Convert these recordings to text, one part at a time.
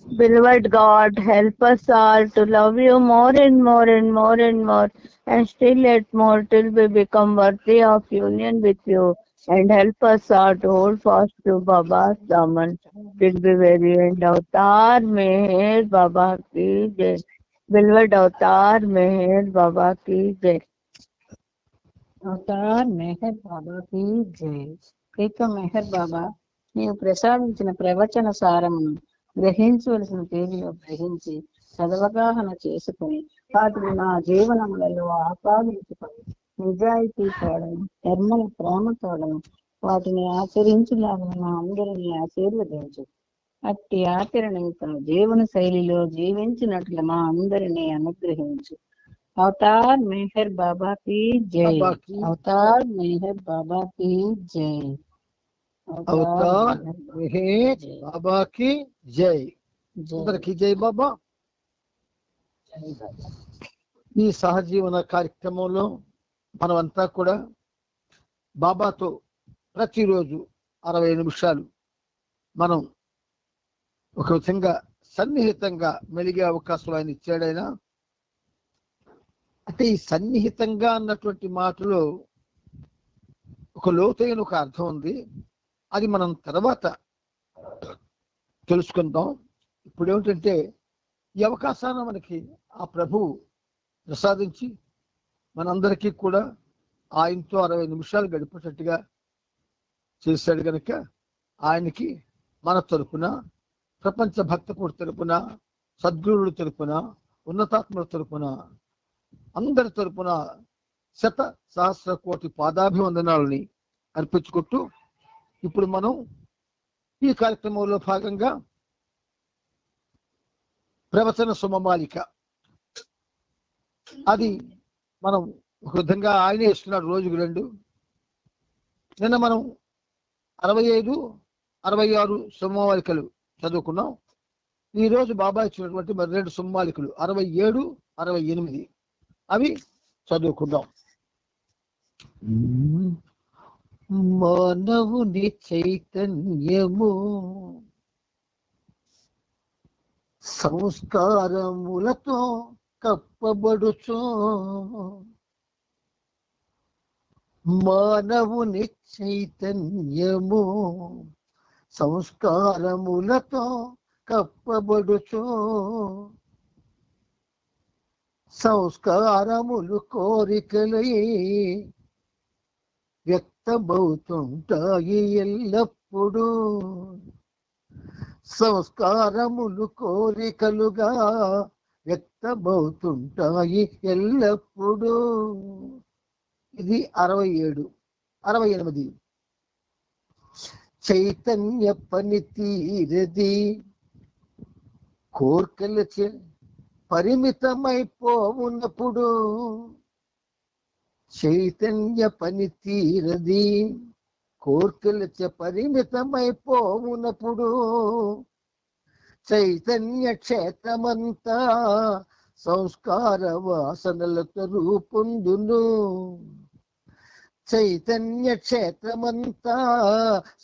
Beloved God, help us all to love you more and more and more and more, and still yet more till we become worthy of union with you. And help us all to hold fast to Baba's daman till we very end. Avatar Meher Baba ki jai. Beloved Avatar Meher Baba ki jai. అవతార్ మెహర్ బాబాకి జై. ఇక మెహర్ బాబా, నీవు ప్రసాదించిన ప్రవచన సారమును గ్రహించవలసిన తీరులో గ్రహించి సదవగాహన చేసుకుని వాటిని మా జీవనములలో ఆపాదించుకొని నిజాయితీ తోడను నిర్మల ప్రేమ తోడను వాటిని ఆచరించులాగా మా అందరినీ ఆశీర్వదించు. అట్టి ఆచరణయుత జీవన శైలిలో జీవించినట్లు మా అందరినీ అనుగ్రహించు. అవతార్ మెహర్ బాబా की जय. అవతార్ మెహర్ బాబా की जय. అవతార్ మెహర్ బాబా की जय. అందరికి జై బాబా. ఈ సహజీవన కార్యక్రమంలో మనమంతా కూడా బాబాతో ప్రతిరోజు 60 నిమిషాలు మనం ఒక విధంగా సన్నిహితంగా మెలిగే అవకాశం ఆయన ఇచ్చాడైనా. అంటే ఈ సన్నిహితంగా అన్నటువంటి మాటలో ఒక లోతైన ఒక అర్థం ఉంది. అది మనం తర్వాత తెలుసుకుందాం. ఇప్పుడు ఏమిటంటే ఈ అవకాశాన్ని మనకి ఆ ప్రభువు ప్రసాదించి మనందరికీ కూడా ఆయనతో 60 నిమిషాలు గడిపేటట్టుగా చేశాడు కనుక ఆయనకి మన తరపున, ప్రపంచ భక్తకుడి తరపున, సద్గురువుల తరపున, ఉన్నతాత్మల తరపున, అందరి తరపున శత సహస్ర కోటి పాదాభివందనాలని అర్పించుకుంటూ ఇప్పుడు మనం ఈ కార్యక్రమంలో భాగంగా ప్రవచన సుమమాలిక అది మనం ఒక విధంగా ఆయనే ఇస్తున్నాడు రోజుకు 2. నిన్న మనం 65, 66 సుమమాలికలు చదువుకున్నాం. ఈ రోజు బాబా ఇచ్చినటువంటి మరి 2 సుమమాలికలు 67, 68 అవి చదువుకుందాం. మానవుని చైతన్యము సంస్కారములతో కప్పబడుచు, మానవుని చైతన్యము సంస్కారములతో కప్పబడుచు, సంస్కారములు కోరికలై వ్యక్తమవుతుంటాయి ఎల్లప్పుడూ, సంస్కారములు కోరికలుగా వ్యక్తమవుతుంటాయి ఎల్లప్పుడూ. ఇది 67. 68 చైతన్య పనితీరది కోర్కెలచే పరిమితమైపోవున్నప్పుడు, చైతన్య పనితీరది కోర్కెలచే పరిమితమైపోవున్నప్పుడు, చైతన్య క్షేత్రమంతా సంస్కార వాసనలతో రూపొందును, చైతన్య క్షేత్రమంతా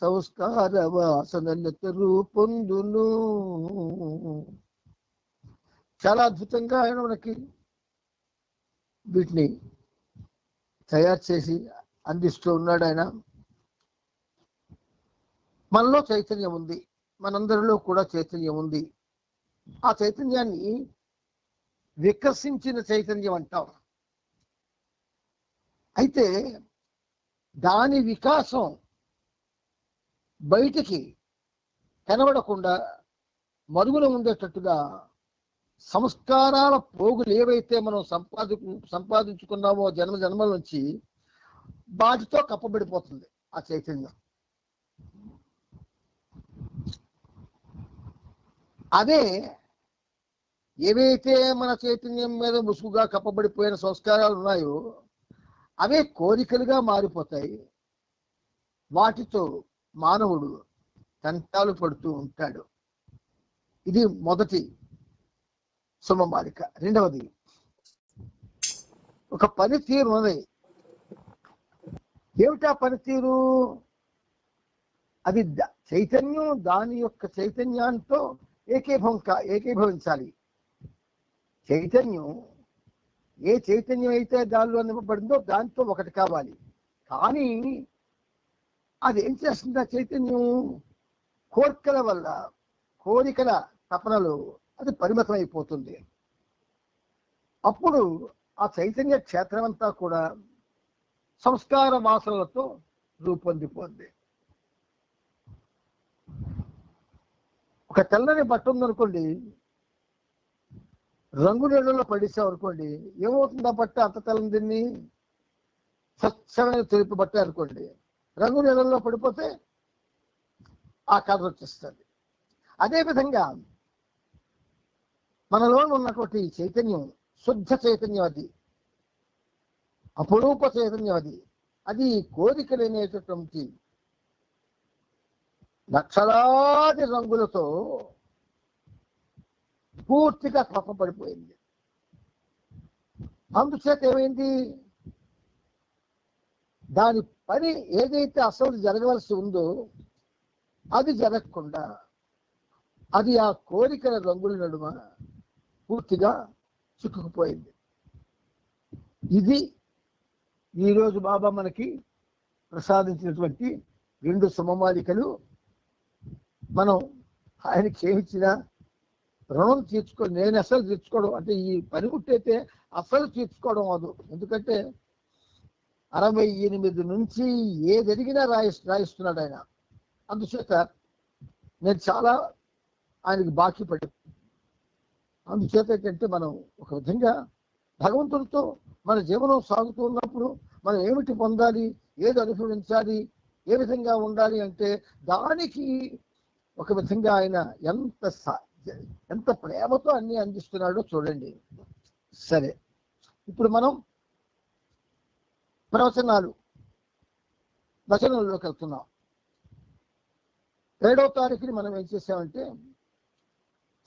సంస్కార వాసనలతో రూపొందును. చాలా అద్భుతంగా ఆయన మనకి వీటిని తయారు చేసి అందిస్తూ ఉన్నాడు. ఆయన మనలో చైతన్యం ఉంది, మనందరిలో కూడా చైతన్యం ఉంది. ఆ చైతన్యాన్ని వికసించిన చైతన్యం అంటాం. అయితే దాని వికాసం బయటికి కనబడకుండా మరుగున ఉండేటట్టుగా సంస్కారాల పోగులు ఏవైతే మనం సంపాదించుకున్నామో జన్మ జన్మల నుంచి వాటితో కప్పబడిపోతుంది ఆ చైతన్యం. అదే ఏవైతే మన చైతన్యం మీద ముసుగుగా కప్పబడిపోయిన సంస్కారాలు ఉన్నాయో అవే కోరికలుగా మారిపోతాయి. వాటితో మానవుడు తంటాలు పడుతూ ఉంటాడు. ఇది మొదటి సుమమాలిక. రెండవది ఒక పనితీరు ఉన్నది. ఏమిటా పనితీరు? అది చైతన్యం దాని యొక్క చైతన్యంతో ఏకీభవించాలి. చైతన్యం ఏ చైతన్యం అయితే దానిలో నింపబడిందో దాంతో ఒకటి కావాలి. కానీ అది ఏం చేస్తుంది? ఆ చైతన్యం కోరికల వల్ల, కోరికల తపనలు అది పరిమితం అయిపోతుంది. అప్పుడు ఆ చైతన్య క్షేత్రం అంతా కూడా సంస్కార వాసనలతో రూపొందిపోద్ది. ఒక తెల్లని బట్ట ఉందనుకోండి, రంగు నీళ్ళలో పడిస్తాం అనుకోండి, ఏమవుతుంది? ఆ బట్ట అంత తెల్లని దీన్ని స్వచ్ఛమైన తెలుపు బట్ట అనుకోండి, రంగు నీళ్ళలో పడిపోతే ఆ కలర్ వచ్చేస్తుంది. అదేవిధంగా మనలో ఉన్నటువంటి చైతన్యం శుద్ధ చైతన్యం, అది అపురూప చైతన్యం, అది కోరికలు అనేటటువంటి లక్షలాది రంగులతో పూర్తిగా కప్పబడిపోయింది. అందుచేత ఏమైంది? దాని పని ఏదైతే అసలు జరగవలసి ఉందో అది జరగకుండా అది ఆ కోరికల రంగుల నడుమ పూర్తిగా చిక్కుకుపోయింది. ఇది ఈరోజు బాబా మనకి ప్రసాదించినటువంటి 2 సమమాలికలు. మనం ఆయనకి ఏమిచ్చినా రుణం తీర్చుకోవడం, నేను అసలు తీర్చుకోవడం అంటే ఈ పనిముట్టయితే అసలు తీర్చుకోవడం అదు. ఎందుకంటే 68 నుంచి ఏదడిగినా రాయిస్తున్నాడు ఆయన. అందుచేత నేను చాలా ఆయనకి బాకీ పడి, అందుచేత ఏంటంటే మనం ఒక విధంగా భగవంతుడితో మన జీవనం సాగుతూ ఉన్నప్పుడు మనం ఏమిటి పొందాలి, ఏది అనుభవించాలి, ఏ విధంగా ఉండాలి అంటే దానికి ఒక విధంగా ఆయన ఎంత ప్రేమతో అన్ని అందిస్తున్నాడో చూడండి. సరే, ఇప్పుడు మనం ప్రవచనాలు వచనంలోకి వెళ్తున్నాం. 7వ తారీఖుని మనం ఏం చేసామంటే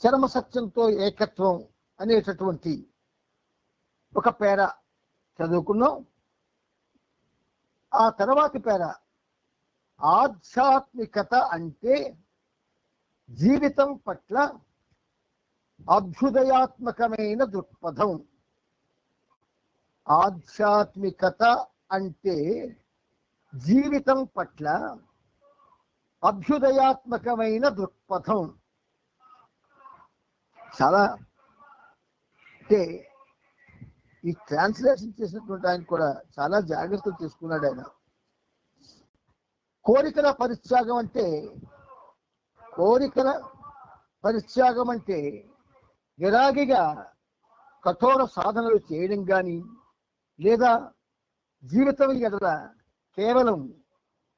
చరమ సత్యంతో ఏకత్వం అనేటటువంటి ఒక పేర చదువుకున్నాం. ఆ తర్వాతి పేర ఆధ్యాత్మికత అంటే జీవితం పట్ల అభ్యుదయాత్మకమైన దృక్పథం. ఆధ్యాత్మికత అంటే జీవితం పట్ల అభ్యుదయాత్మకమైన దృక్పథం. చాలా అంటే ఈ ట్రాన్స్లేషన్ చేసినటువంటి ఆయన కూడా చాలా జాగ్రత్తలు తీసుకున్నాడు ఆయన. కోరికల పరిత్యాగం అంటే విరాగిగా కఠోర సాధనలు చేయడం కానీ లేదా జీవితం ఎడల కేవలం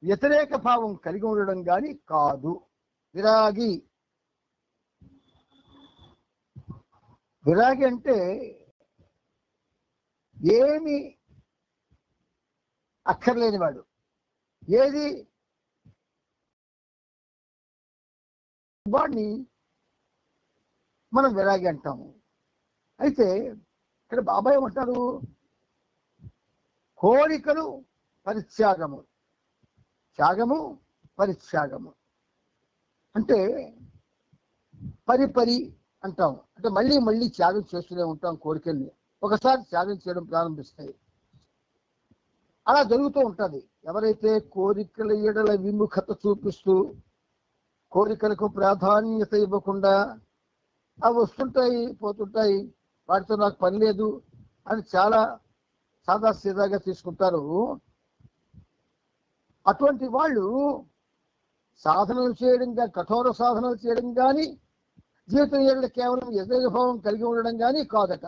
వ్యతిరేక భావం కలిగి ఉండడం కానీ కాదు. విరాగి అంటే ఏమి అక్కర్లేనివాడు, ఏది వాడిని మనం విరాగి అంటాము. అయితే ఇక్కడ బాబాయ్ ఏమంటారు? కోరికలు పరిత్యాగము, త్యాగము పరిత్యాగము అంటే పరి అంటాం. అంటే మళ్ళీ మళ్ళీ త్యాగం చేస్తూనే ఉంటాం. కోరికల్ని ఒకసారి త్యాగం చేయడం ప్రారంభిస్తాయి. అలా జరుగుతూ ఉంటుంది. ఎవరైతే కోరికల ఎడల విముఖత చూపిస్తూ కోరికలకు ప్రాధాన్యత ఇవ్వకుండా అవి వస్తుంటాయి పోతుంటాయి, వాటితో నాకు పని లేదు అని చాలా సాదాసీదాగా తీసుకుంటారు. అటువంటి వాళ్ళు సాధనలు చేయడం, కఠోర సాధనలు చేయడం కానీ జీవితం ఎడల కేవలం యథాభావం కలిగి ఉండడం కానీ కాదట.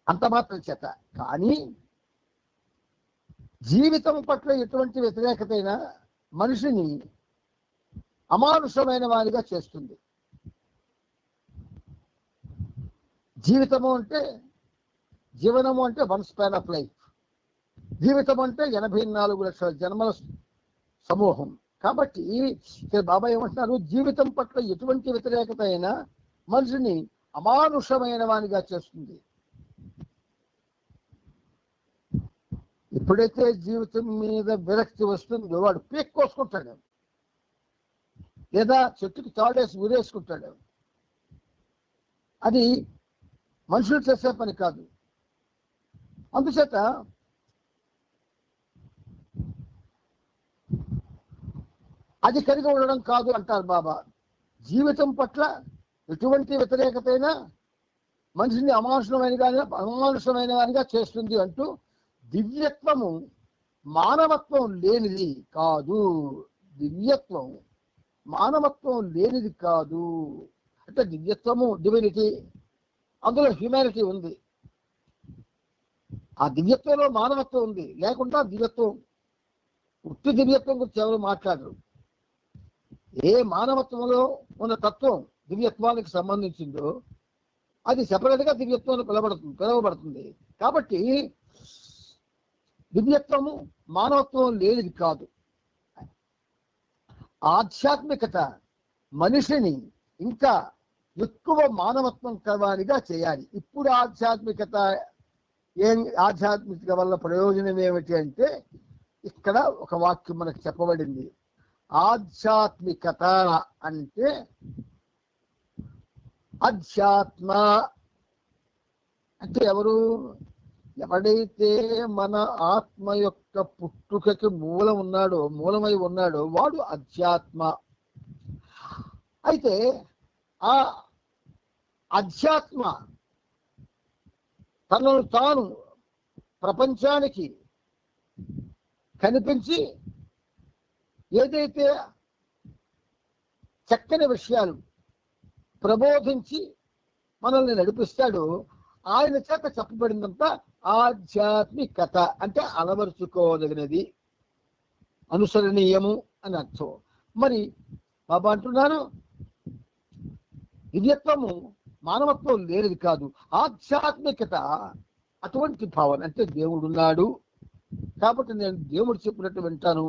అంత మాత్రం చేత కానీ జీవితం పట్ల ఎటువంటి వ్యతిరేకత అయినా మనిషిని అమానుషమైన వారిగా చేస్తుంది. జీవితము అంటే జీవనము అంటే 1 స్పాన్ ఆఫ్ లైఫ్. జీవితం అంటే 84 లక్షల జన్మల సమూహం. కాబట్టి బాబా ఏమంటున్నారు? జీవితం పట్ల ఎటువంటి వ్యతిరేకత అయినా మనిషిని అమానుషమైన వానిగా చేస్తుంది. ఎప్పుడైతే జీవితం మీద విరక్తి వస్తుందో వాడు పీక్ కోసుకుంటాడు. లేదా చెట్టుకి తాడేసి ఊరేసుకుంటాడు. అది మనుషులు చేసే పని కాదు. అందుచేత అది కలిగి ఉండడం కాదు అంటారు బాబా. జీవితం పట్ల ఎటువంటి వ్యతిరేకత అయినా మనిషిని అమానుషమైన వానిగా చేస్తుంది అంటూ దివ్యత్వము మానవత్వం లేనిది కాదు. దివ్యత్వం మానవత్వం లేనిది కాదు. అంటే దివ్యత్వము డివినిటీ, అందులో హ్యూమానిటీ ఉంది. ఆ దివ్యత్వంలో మానవత్వం ఉంది. లేకుండా దివ్యత్వం, ఉత్తి దివ్యత్వం గురించి ఎవరు మాట్లాడరు. ఏ మానవత్వంలో ఉన్న తత్వం దివ్యత్వానికి సంబంధించిందో అది సెపరేట్ గా దివ్యత్వాన్ని పిలవబడుతుంది. కాబట్టి దివ్యత్వము మానవత్వం లేనిది కాదు. ఆధ్యాత్మికత మనిషిని ఇంకా ఎక్కువ మానవత్వం కలవానిగా చేయాలి. ఇప్పుడు ఆధ్యాత్మికత వల్ల ప్రయోజనం ఏమిటి అంటే, ఇక్కడ ఒక వాక్యం మనకు చెప్పబడింది. ఆధ్యాత్మికత అంటే అధ్యాత్మ అంటే ఎవడైతే మన ఆత్మ యొక్క పుట్టుకకి మూలమై ఉన్నాడో వాడు అధ్యాత్మ. అయితే ఆ అధ్యాత్మ తనను తాను ప్రపంచానికి కనిపించి ఏదైతే చక్కని విషయాలు ప్రబోధించి మనల్ని నడిపిస్తాడో ఆయన చేత చెప్పబడిందంతా ఆధ్యాత్మికత. అంటే అలవరుచుకోదగినది, అనుసరణీయము అని అర్థం. మరి బాబా అంటున్నారు దివ్యత్వము మానవత్వం లేనిది కాదు. ఆధ్యాత్మికత అటువంటి భావన. అంటే దేవుడున్నాడు కాబట్టి నేను దేవుడు చెప్పినట్టు వింటాను.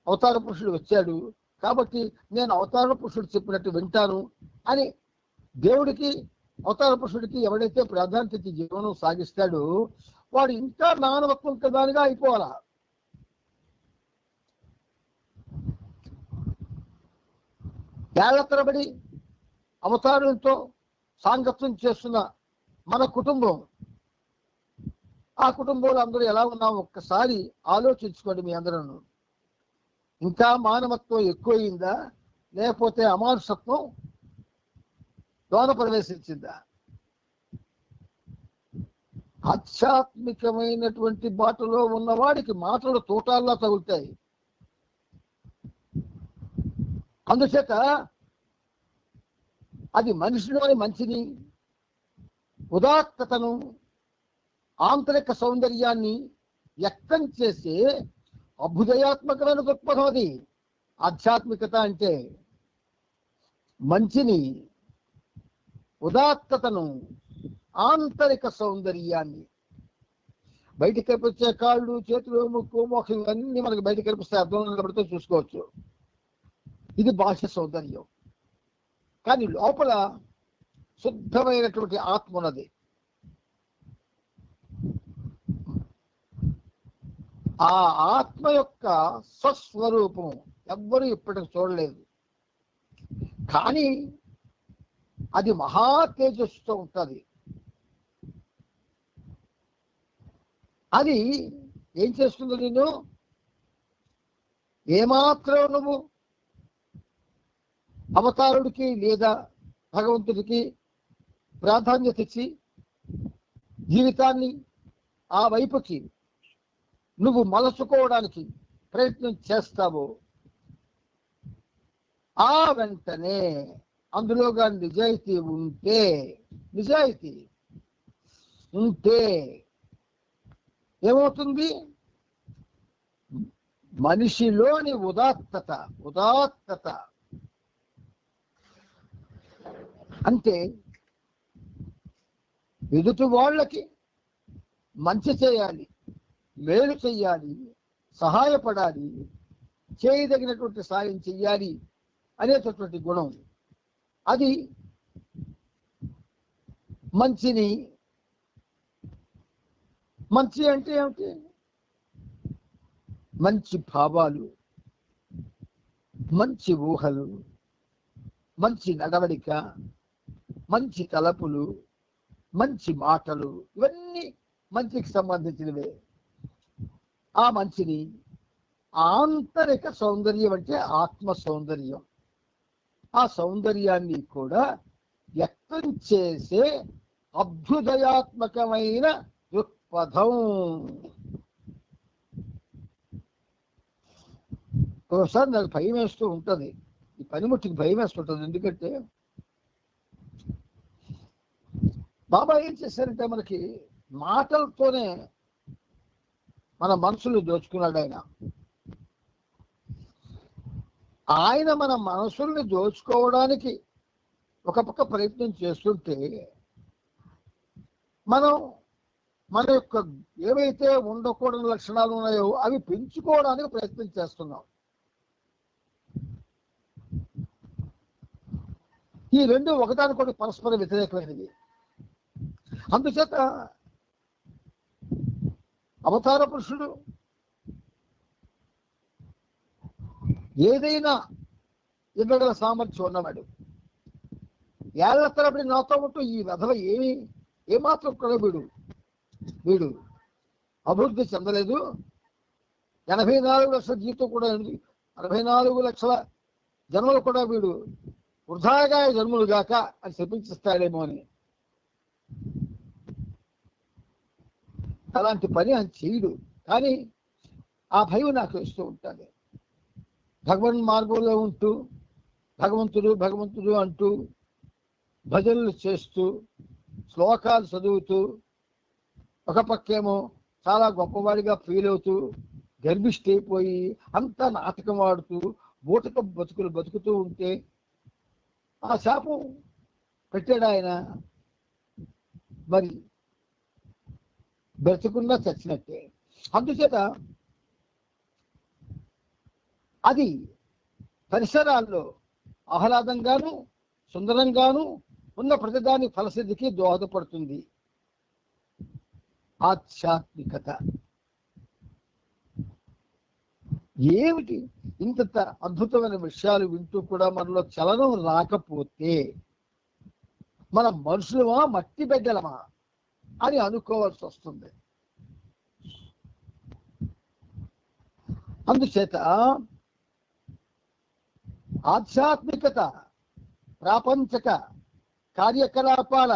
అవతార పురుషుడు వచ్చాడు కాబట్టి నేను అవతార పురుషుడు చెప్పినట్టు వింటాను అని దేవుడికి అవతార పురుషుడికి ఎవడైతే ప్రాధాన్యత ఇచ్చి జీవనం సాగిస్తాడో వాడు ఇంకా మానవత్వం కదానిగా అయిపోవాలా. ఏళ్ల తరబడి అవతారంతో సాంగత్యం చేస్తున్న మన కుటుంబం, ఆ కుటుంబంలో అందరూ ఎలా ఉన్నామో ఒక్కసారి ఆలోచించుకోండి. మీ అందరూ ఇంకా మానవత్వం ఎక్కువయిందా లేకపోతే అమానుషత్వం దోన ప్రవేశించిందా? ఆధ్యాత్మికమైనటువంటి బాటలో ఉన్నవాడికి మాటలు తోటాల్లా తగులుతాయి. అందుచేత అది మనిషిలోని మంచిని, ఉదాత్తతను, ఆంతరిక సౌందర్యాన్ని వ్యక్తం చేసే అభ్యుదయాత్మకమైన దృక్పథం అది. ఆధ్యాత్మికత అంటే మంచిని, ఉదాత్తతను, ఆంతరిక సౌందర్యాన్ని. బయటికి కనిపించే కాళ్ళు, చేతులు, ముక్కు, మోక్షం అన్ని మనకి బయటకు కనిపిస్తే అర్థం నిలబడితే చూసుకోవచ్చు. ఇది బాహ్య సౌందర్యం. కానీ లోపల శుద్ధమైనటువంటి ఆత్మ ఉన్నది. ఆ ఆత్మ యొక్క స్వస్వరూపం ఎవ్వరూ ఇప్పటికి చూడలేదు. కానీ అది మహా తేజస్సుతో ఉంటుంది. అది ఏం చేస్తుందో నేను ఏమాత్రం నువ్వు అవతారుడికి లేదా భగవంతుడికి ప్రాధాన్యత ఇచ్చి జీవితాన్ని ఆ వైపుకి నువ్వు మలచుకోవడానికి ప్రయత్నం చేస్తావో ఆ వెంటనే అందులోగా నిజాయితీ ఉంటే ఏమవుతుంది? మనిషిలోని ఉదాత్తత అంటే ఎదుటి వాళ్ళకి మంచి చేయాలి, మేలు చెయ్యాలి, సహాయపడాలి, చేయదగినటువంటి సాయం చెయ్యాలి అనేటటువంటి గుణం. అది మంచి అంటే ఏమిటి? మంచి భావాలు, మంచి ఊహలు, మంచి నడవడిక, మంచి తలపులు, మంచి మాటలు, ఇవన్నీ మంచికి సంబంధించినవే. ఆ మంచిని ఆంతరిక సౌందర్యం అంటే ఆత్మ సౌందర్యం. ఆ సౌందర్యాన్ని కూడా వ్యక్తం చేసే అభ్యుదయాత్మకమైన దృక్పథం. ఒకసారి నాకు భయం వేస్తూ ఉంటుంది, ఈ పనిముట్టికి భయం వేస్తుంటుంది. ఎందుకంటే బాబా ఏం చేశారంటే మనకి మాటలతోనే మన మనసులు దోచుకున్నాడు ఆయన. ఆయన మన మనసుల్ని దోచుకోవడానికి ఒక పక్క ప్రయత్నం చేస్తుంటే, మనం మన యొక్క ఏవైతే ఉండకూడని లక్షణాలు ఉన్నాయో అవి పెంచుకోవడానికి ప్రయత్నం చేస్తున్నాం. ఈ రెండు ఒకదానికొకటి పరస్పర వ్యతిరేకమైనవి. అందుచేత అవతార పురుషుడు ఏదైనా ఇవ్వగల సామర్థ్యం ఉన్నవాడు. ఏళ్ల తరబడి నాతో ఉంటూ ఈ వెధవ ఏమాత్రం కూడా వీడు అభివృద్ధి చెందలేదు, 84 లక్షల జీతం కూడా 64 లక్షల జన్మలు కూడా వీడు వృధాగా జన్మలు గాక అని శపించిస్తాడేమో అని. అలాంటి పని అని చేయడు. కానీ ఆ భయం నాకు ఇస్తూ ఉంటుంది. భగవన్ మార్గంలో ఉంటూ భగవంతుడు భగవంతుడు అంటూ భజనలు చేస్తూ శ్లోకాలు చదువుతూ ఒక పక్కేమో చాలా గొప్పవాడిగా ఫీల్ అవుతూ గర్భిష్టి అయిపోయి అంతా నాటకం ఆడుతూ బూటక బతుకులు బతుకుతూ ఉంటే ఆ శాపం పెట్టాడు ఆయన. మరి బ్రతుకున్నా చచ్చినట్టే. అందుచేత అది పరిసరాల్లో ఆహ్లాదంగాను సుందరంగాను ఉన్న ప్రతిదాని ఫలసిద్ధికి దోహదపడుతుంది. ఆధ్యాత్మికత ఏమిటి? ఇంత అద్భుతమైన విషయాలు వింటూ కూడా మనలో చలనం రాకపోతే మన మనుషులమా మట్టి బిడ్డలమా అని అనుకోవాల్సి వస్తుంది. అందుచేత ఆధ్యాత్మికత ప్రాపంచక కార్యకలాపాల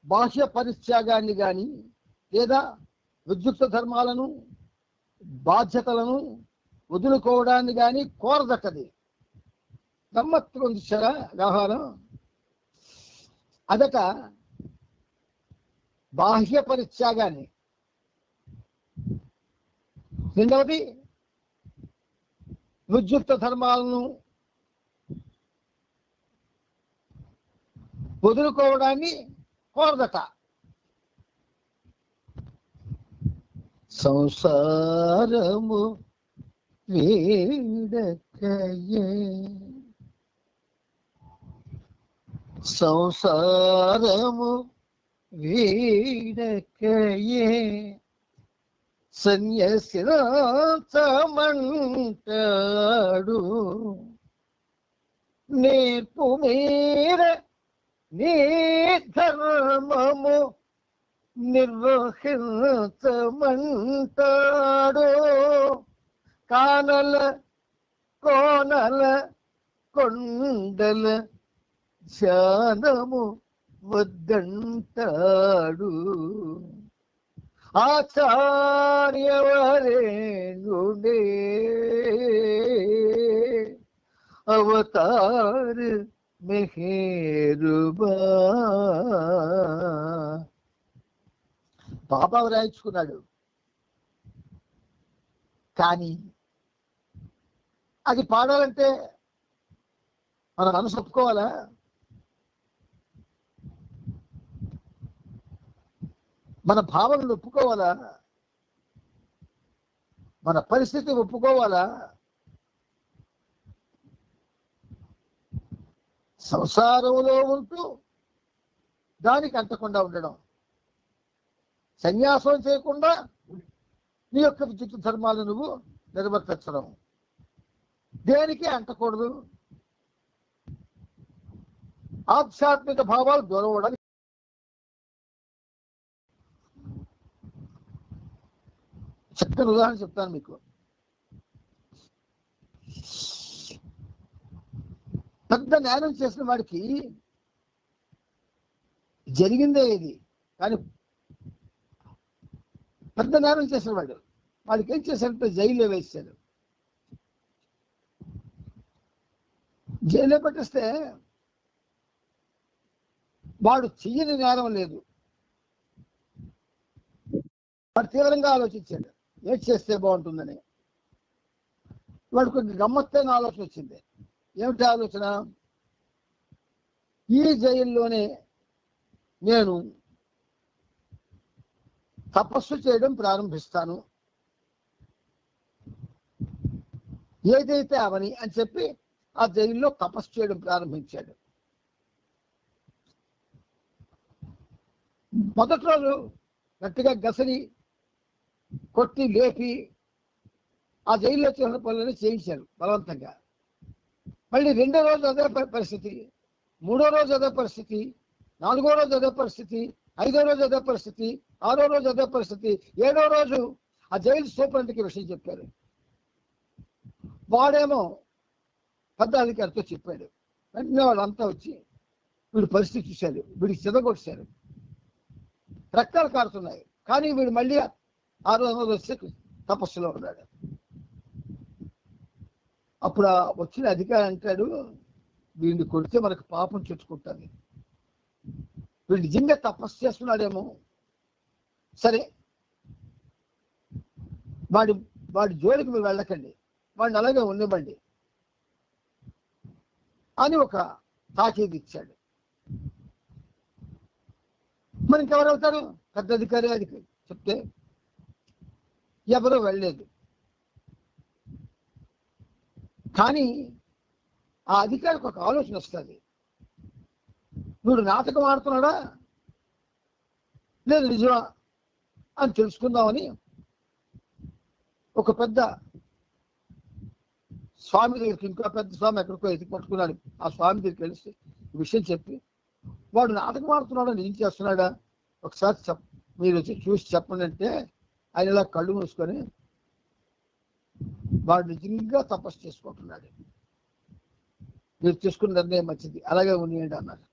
బాహ్య పరిత్యాగాన్ని కానీ లేదా విద్యుక్త ధర్మాలను బాధ్యతలను వదులుకోవడాన్ని కానీ కోరదక్కది. గమ్మత్తు ఉంది సరా వ్యవహారం. అదట బాహ్య పరిత్యాగాన్ని. రెండవది విద్యుక్త ధర్మాలను వదులుకోవడాన్ని కోరదట. సంసారము వీడకయే సంసారము వీడకయే సన్యసించమంటాడు నేర్పు మీర నీ ధర్మము నిర్వహించమంటాడు కానల కోనల కొండల ధ్యానము వద్దంటాడు ఆచార్యవరేణుడే అవతార్ మెహేరుబా. బాబా రాయించుకున్నాడు, కానీ అది పాడాలంటే మన మనసు ఒప్పుకోవాలా? మన భావనలు ఒప్పుకోవాలా? మన పరిస్థితి ఒప్పుకోవాలా? సంసారంలో ఉంటూ దానికి అంటకుండా ఉండడం, సన్యాసం చేయకుండా నీ యొక్క విద్యుత్ ధర్మాలను నువ్వు నిర్వర్తించడం, దేనికి అంటకూడదు. ఆధ్యాత్మిక భావాలు దూరం అవడానికి చక్కని ఉదాహరణ చెప్తాను మీకు. పెద్ద నేరం చేసిన వాడికి జరిగిందే ఇది, కానీ పెద్ద నేరం చేసిన వాడికి ఏం చేశారంటే జైల్లో వేశారు. జైల్లో పెట్టేస్తే వాడు చెయ్యని నేరం లేదు. వాడు తీవ్రంగా ఆలోచించాడు ఏం చేస్తే బాగుంటుందని. వాడికి ఒక గమ్మత్తైన ఆలోచన వచ్చింది. ఏమిటి ఆలోచన? ఈ జైల్లోనే నేను తపస్సు చేయడం ప్రారంభిస్తాను, ఏదైతే అవని అని చెప్పి ఆ జైల్లో తపస్సు చేయడం ప్రారంభించాడు. మొదటి రోజు గట్టిగా గసరి కొట్టి లేపి ఆ జైల్లో చేసిన పనులని చేయించారు బలవంతంగా. మళ్ళీ రెండో రోజు అదే పరిస్థితి, మూడో రోజు అదే పరిస్థితి, నాలుగో రోజు అదే పరిస్థితి, ఐదో రోజు అదే పరిస్థితి, ఆరో రోజు అదే పరిస్థితి, ఏడో రోజు ఆ జైలు సూపరింటెండెంట్కి విషయం చెప్పారు. వాడేమో పెద్ద అధికారితో చెప్పాడు. వెంటనే వాళ్ళంతా వచ్చి వీడి పరిస్థితి చూశారు, వీడికి చెదగొట్టారు, రక్తాలు కారుతున్నాయి, కానీ వీడు మళ్ళీ 600 వచ్చి తపస్సులో ఉన్నాడు. అప్పుడు వచ్చిన అధికారి అంటాడు, వీడిని కొడితే మనకు పాపం చుట్టుకుంటుంది, వీడు నిజంగా తపస్సు చేస్తున్నాడేమో, సరే వాడి జోలికి మీరు వెళ్ళకండి, వాడిని అలాగే ఉండబండి అని ఒక తాకీదు ఇచ్చాడు. మరి ఇంకెవరు అవుతారు? పెద్ద అధికారి చెప్తే ఎవరూ వెళ్ళలేదు. కానీ ఆ అధికారికి ఒక ఆలోచన వస్తుంది, వీడు నాటకం ఆడుతున్నాడా లేదు నిజమా అని తెలుసుకుందామని ఒక పెద్ద స్వామి దగ్గరికి, ఇంకో పెద్ద స్వామి ఎక్కడికో ఎత్తి పట్టుకున్నాడు. ఆ స్వామి దగ్గరికి కలిసి విషయం చెప్పి, వాడు నాటకం ఆడుతున్నాడా ఏం చేస్తున్నాడా ఒకసారి మీరు వచ్చి చూసి చెప్పండి అంటే, ఆయన ఇలా కళ్ళు మూసుకొని వాడు నిజంగా తపస్సు చేసుకుంటున్నాడు, మీరు తీసుకున్న నిర్ణయం మంచిది, అలాగే ఉన్నాయండి అన్నారు.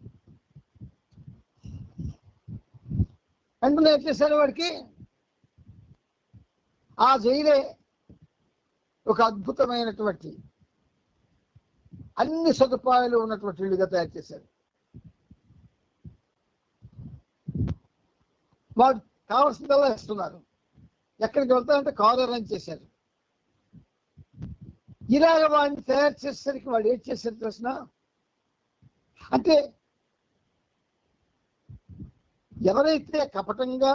వెంటనే ఏం చేశారు, వాడికి ఆ జైలే ఒక అద్భుతమైనటువంటి అన్ని సదుపాయాలు ఉన్నటువంటి ఇల్లుగా తయారు చేశారు. వాడు కావాల్సిందల్లా ఇస్తున్నారు, ఎక్కడికి వెళ్తారంటే కారు అరేంజ్ చేశారు. ఇలాగ వాడిని తయారు చేసేసరికి వాడు ఏం చేశారు తెలిసిన, అంటే ఎవరైతే కపటంగా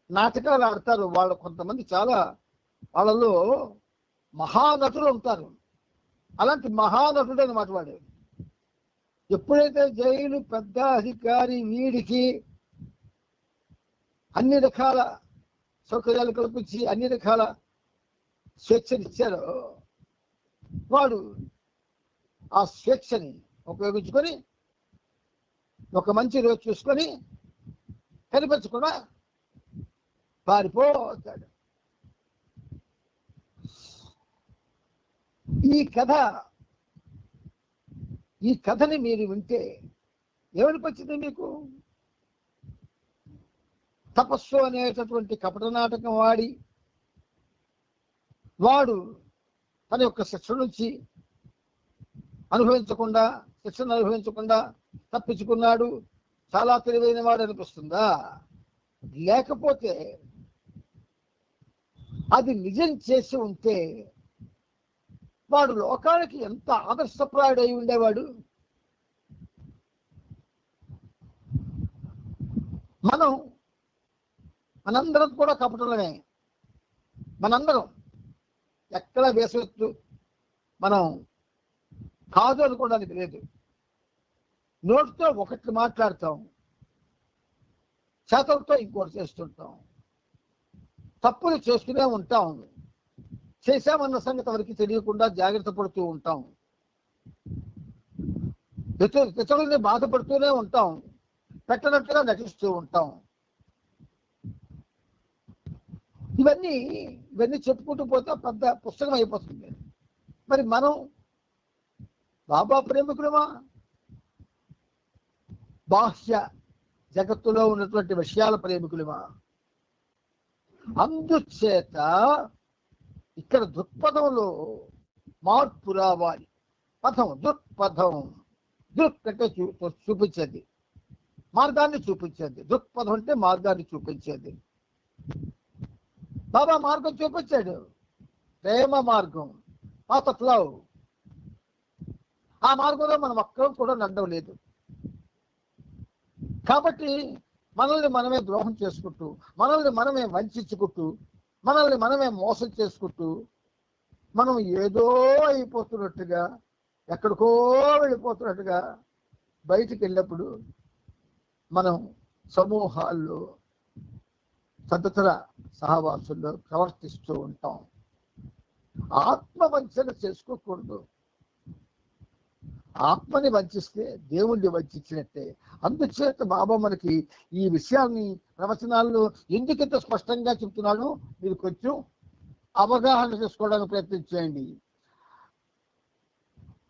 నాటకాలు ఆడతారో వాళ్ళు కొంతమంది చాలా వాళ్ళలో మహానటులు ఉంటారు. అలాంటి మహానటుడు అన్నమాట వాడు. ఎప్పుడైతే జైలు పెద్ద అధికారి వీడికి అన్ని రకాల సౌకర్యాలు కల్పించి అన్ని రకాల స్వేచ్ఛనిచ్చారో, వాడు ఆ స్వేచ్ఛని ఉపయోగించుకొని ఒక మంచి రోజు చూసుకొని కనిపించకుండా పారిపోతాడు. ఈ కథని మీరు వింటే ఏమనిపించింది మీకు? తపస్సు అనేటటువంటి కపట నాటకం వాడు తన యొక్క శిక్షణ నుంచి శిక్షణ అనుభవించకుండా తప్పించుకున్నాడు, చాలా తెలివైన వాడు అనిపిస్తుందా? లేకపోతే అది నిజం చేసి ఉంటే వాడు లోకానికి ఎంత ఆదర్శప్రాయుడై ఉండేవాడు. మనందరం కూడా కపటమే. మనందరం ఎక్కడ వేసొచ్చు మనం కాదు అనుకోవడానికి లేదు. నోటితో ఒకటి మాట్లాడతాం, చేతలతో ఇంకోటి చేస్తుంటాం, తప్పులు చేస్తూనే ఉంటాం, చేశామన్న సంగతి ఎవరికి తెలియకుండా జాగ్రత్త పడుతూ ఉంటాం. ఇతరులని బాధపడుతూనే ఉంటాం, పెట్టనట్టుగా నటిస్తూ ఉంటాం. ఇవన్నీ చెప్పుకుంటూ పోతే పెద్ద పుస్తకం అయిపోతుంది. మరి మనం బాబా ప్రేమికులమా, బాహ్య జగత్తులో ఉన్నటువంటి విషయాల ప్రేమికులమా? అందుచేత ఇక్కడ దృక్పథంలో మార్పు రావాలి. పథం, దృక్పథం. దృక్ అంటే చూపించేది, మార్గాన్ని చూపించేది. దృక్పథం అంటే మార్గాన్ని చూపించేది. బాబా మార్గం చూపించాడు, ప్రేమ మార్గం, పాత్ ఆఫ్ లవ్. ఆ మార్గంలో మనం ఒక్కరం కూడా నడవలేదు. కాబట్టి మనల్ని మనమే ద్రోహం చేసుకుంటూ, మనల్ని మనమే వంచుకుంటూ, మనల్ని మనమే మోసం చేసుకుంటూ, మనం ఏదో అయిపోతున్నట్టుగా, ఎక్కడికో వెళ్ళిపోతున్నట్టుగా బయటికి వెళ్ళినప్పుడు మనం సమూహాల్లో, తదితర సహవాసుల్లో ప్రవర్తిస్తూ ఉంటాం. ఆత్మవంచన చేసుకోకూడదు. ఆత్మని వంచిస్తే దేవుణ్ణి వంచినట్టే. అందుచేత బాబా మనకి ఈ విషయాన్ని ప్రవచనాల్లో ఎందుకంత స్పష్టంగా చెప్తున్నాను, మీరు కొంచెం అవగాహన చేసుకోవడానికి ప్రయత్నం చేయండి.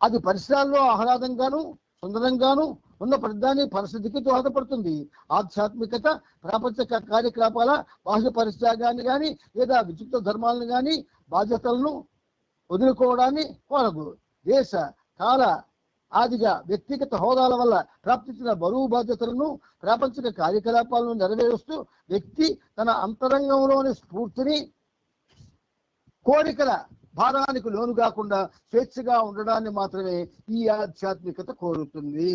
అది పరిసరాల్లో ఆహ్లాదంగాను సుందరంగాను ఉన్న ప్రధాని పరిస్థితికి దోహదపడుతుంది. ఆధ్యాత్మికత ప్రపంచ కార్యకలాపాల బాహ్య పరిత్యాగాన్ని కానీ లేదా విచిత్ర ధర్మాలను కానీ బాధ్యతలను వదులుకోవడాన్ని కోరదు. దేశ కాల ఆదిగా వ్యక్తిగత హోదాల వల్ల ప్రాప్తించిన బరువు బాధ్యతలను ప్రాపంచిక కార్యకలాపాలను నెరవేరుస్తూ వ్యక్తి తన అంతరంగంలోని స్ఫూర్తిని కోరికల భారానికి లోను కాకుండా స్వేచ్ఛగా ఉండడాన్ని మాత్రమే ఈ ఆధ్యాత్మికత కోరుతుంది.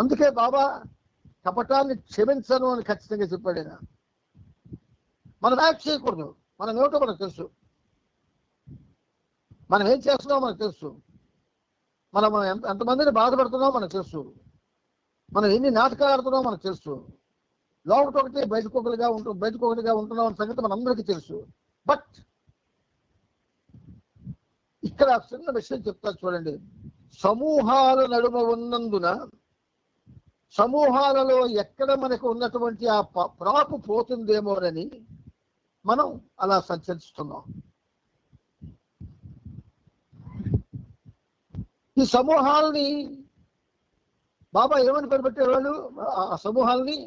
అందుకే బాబా కపటాన్ని క్షమించను అని ఖచ్చితంగా చెప్పాడు. మనం యాక్ట్ చేయకూడదు. మనం ఏమిటో మనకు తెలుసు, మనం ఏం చేస్తున్నామో మనకు తెలుసు, మనం ఎంతమందిని బాధపడుతున్నామో మనకు తెలుసు, మనం ఎన్ని నాటకాలు ఆడుతున్నామో మనకు తెలుసు. లోపటొకటి బయటకొకటిగా ఉంటున్నాం అన్న సంగతి మనందరికీ తెలుసు. బట్ ఇక్కడ చిన్న విషయం చెప్తా చూడండి. సమూహాల నడుమ ఉన్నందున సమూహాలలో ఎక్కడ మనకు ఉన్నటువంటి ఆ ప్రాపు పోతుందేమోనని మనం అలా సంచరిస్తున్నాం. ఈ సమూహాలని బాబా ఏమని పెరిపెట్టేవాళ్ళు? ఆ సమూహాలని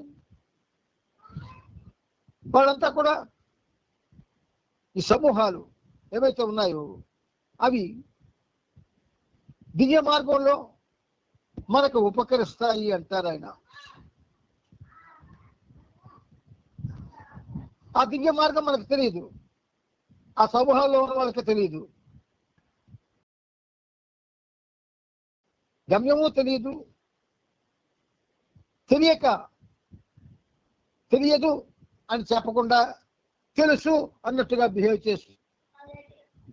వాళ్ళంతా కూడా ఈ సమూహాలు ఏవైతే ఉన్నాయో అవి దివ్య మార్గంలో మనకు ఉపకరిస్తాయి అంటారు ఆయన. ఆ దివ్య మార్గం మనకు తెలియదు, ఆ సమూహాల్లో ఉన్న వాళ్ళకి తెలియదు, గమ్యము తెలియదు. తెలియదు అని చెప్పకుండా తెలుసు అన్నట్టుగా బిహేవ్ చేస్తూ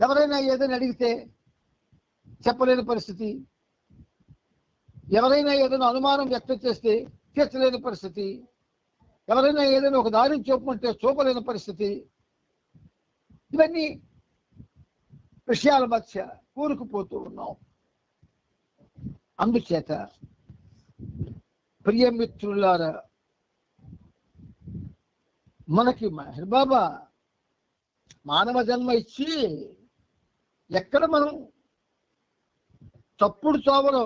ఎవరైనా ఏదైనా అడిగితే చెప్పలేని పరిస్థితి, ఎవరైనా ఏదైనా అనుమానం వ్యక్తం చేస్తే తీర్చలేని పరిస్థితి, ఎవరైనా ఏదైనా ఒక దారిని చూపమంటే చూపలేని పరిస్థితి, ఇవన్నీ విషయాల మధ్య కూరుకుపోతూ ఉన్నాం. అందుచేత ప్రియమిత్రులారా, మనకి మెహర్ బాబా మానవ జన్మ ఇచ్చి ఎక్కడ మనం తప్పుడు చోవలో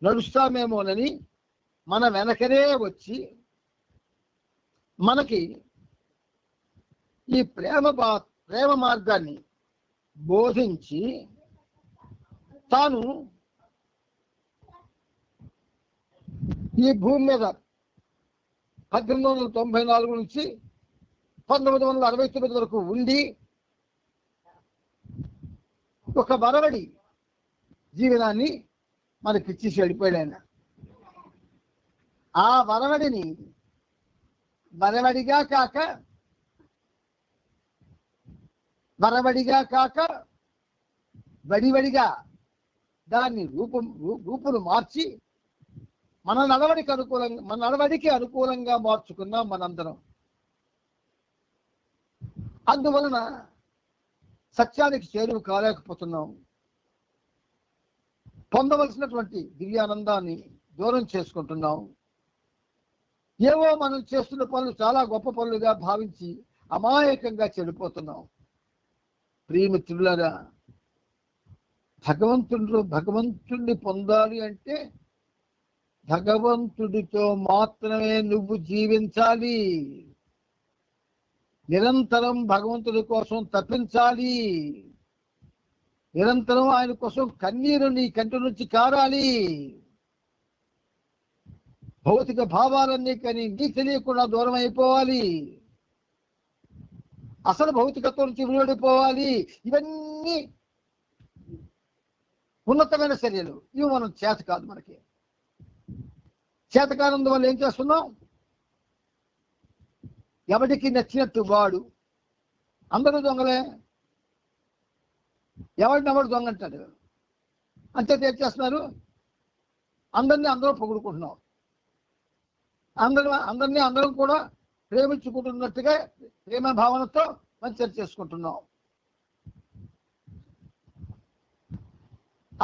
నడుస్తామేమోనని మన వెనకనే వచ్చి మనకి ఈ ప్రేమ మార్గాన్ని బోధించి తాను ఈ భూమి మీద 1894 నుంచి 1969 వరకు ఉండి ఒక వరవడి జీవనాన్ని మనకిచ్చేసి వెళ్ళిపోయాడు ఆయన. ఆ వరవడిని వరవడిగా కాక వడివడిగా దాన్ని రూపును మార్చి మన నడవడికి అనుకూలంగా మార్చుకున్నాం మనందరం. అందువలన సత్యానికి చేరువు కాలేకపోతున్నాం. పొందవలసినటువంటి దివ్యానందాన్ని దూరం చేసుకుంటున్నాం. ఏవో మనం చేస్తున్న పనులు చాలా గొప్ప పనులుగా భావించి అమాయకంగా చెడిపోతున్నాం. ప్రియమిత్రులారా, భగవంతుడిని పొందాలి అంటే భగవంతుడితో మాత్రమే నువ్వు జీవించాలి. నిరంతరం భగవంతుడి కోసం తప్పించాలి. నిరంతరం ఆయన కోసం కన్నీరు నీ కంటి నుంచి కారాలి. భౌతిక భావాలన్నీ కానీ నీ తెలియకుండా దూరం అయిపోవాలి. అసలు భౌతికత్వం నుంచి విడిపోవాలి. ఇవన్నీ ఉన్నతమైన చర్యలు. ఇవి మనం చేత కాదు. మనకి చేతకానందు వల్ల ఏం చేస్తున్నాం? ఎవరికి నచ్చినట్టు వాడు. అందరూ దొంగలే, ఎవడు దొంగ అంటాడు. అంతే ఏం చేస్తున్నారు? అందరూ పొగుడుకుంటున్నాం. అందరం కూడా ప్రేమించుకుంటున్నట్టుగా ప్రేమ భావనతో మంచి చేసుకుంటున్నాం.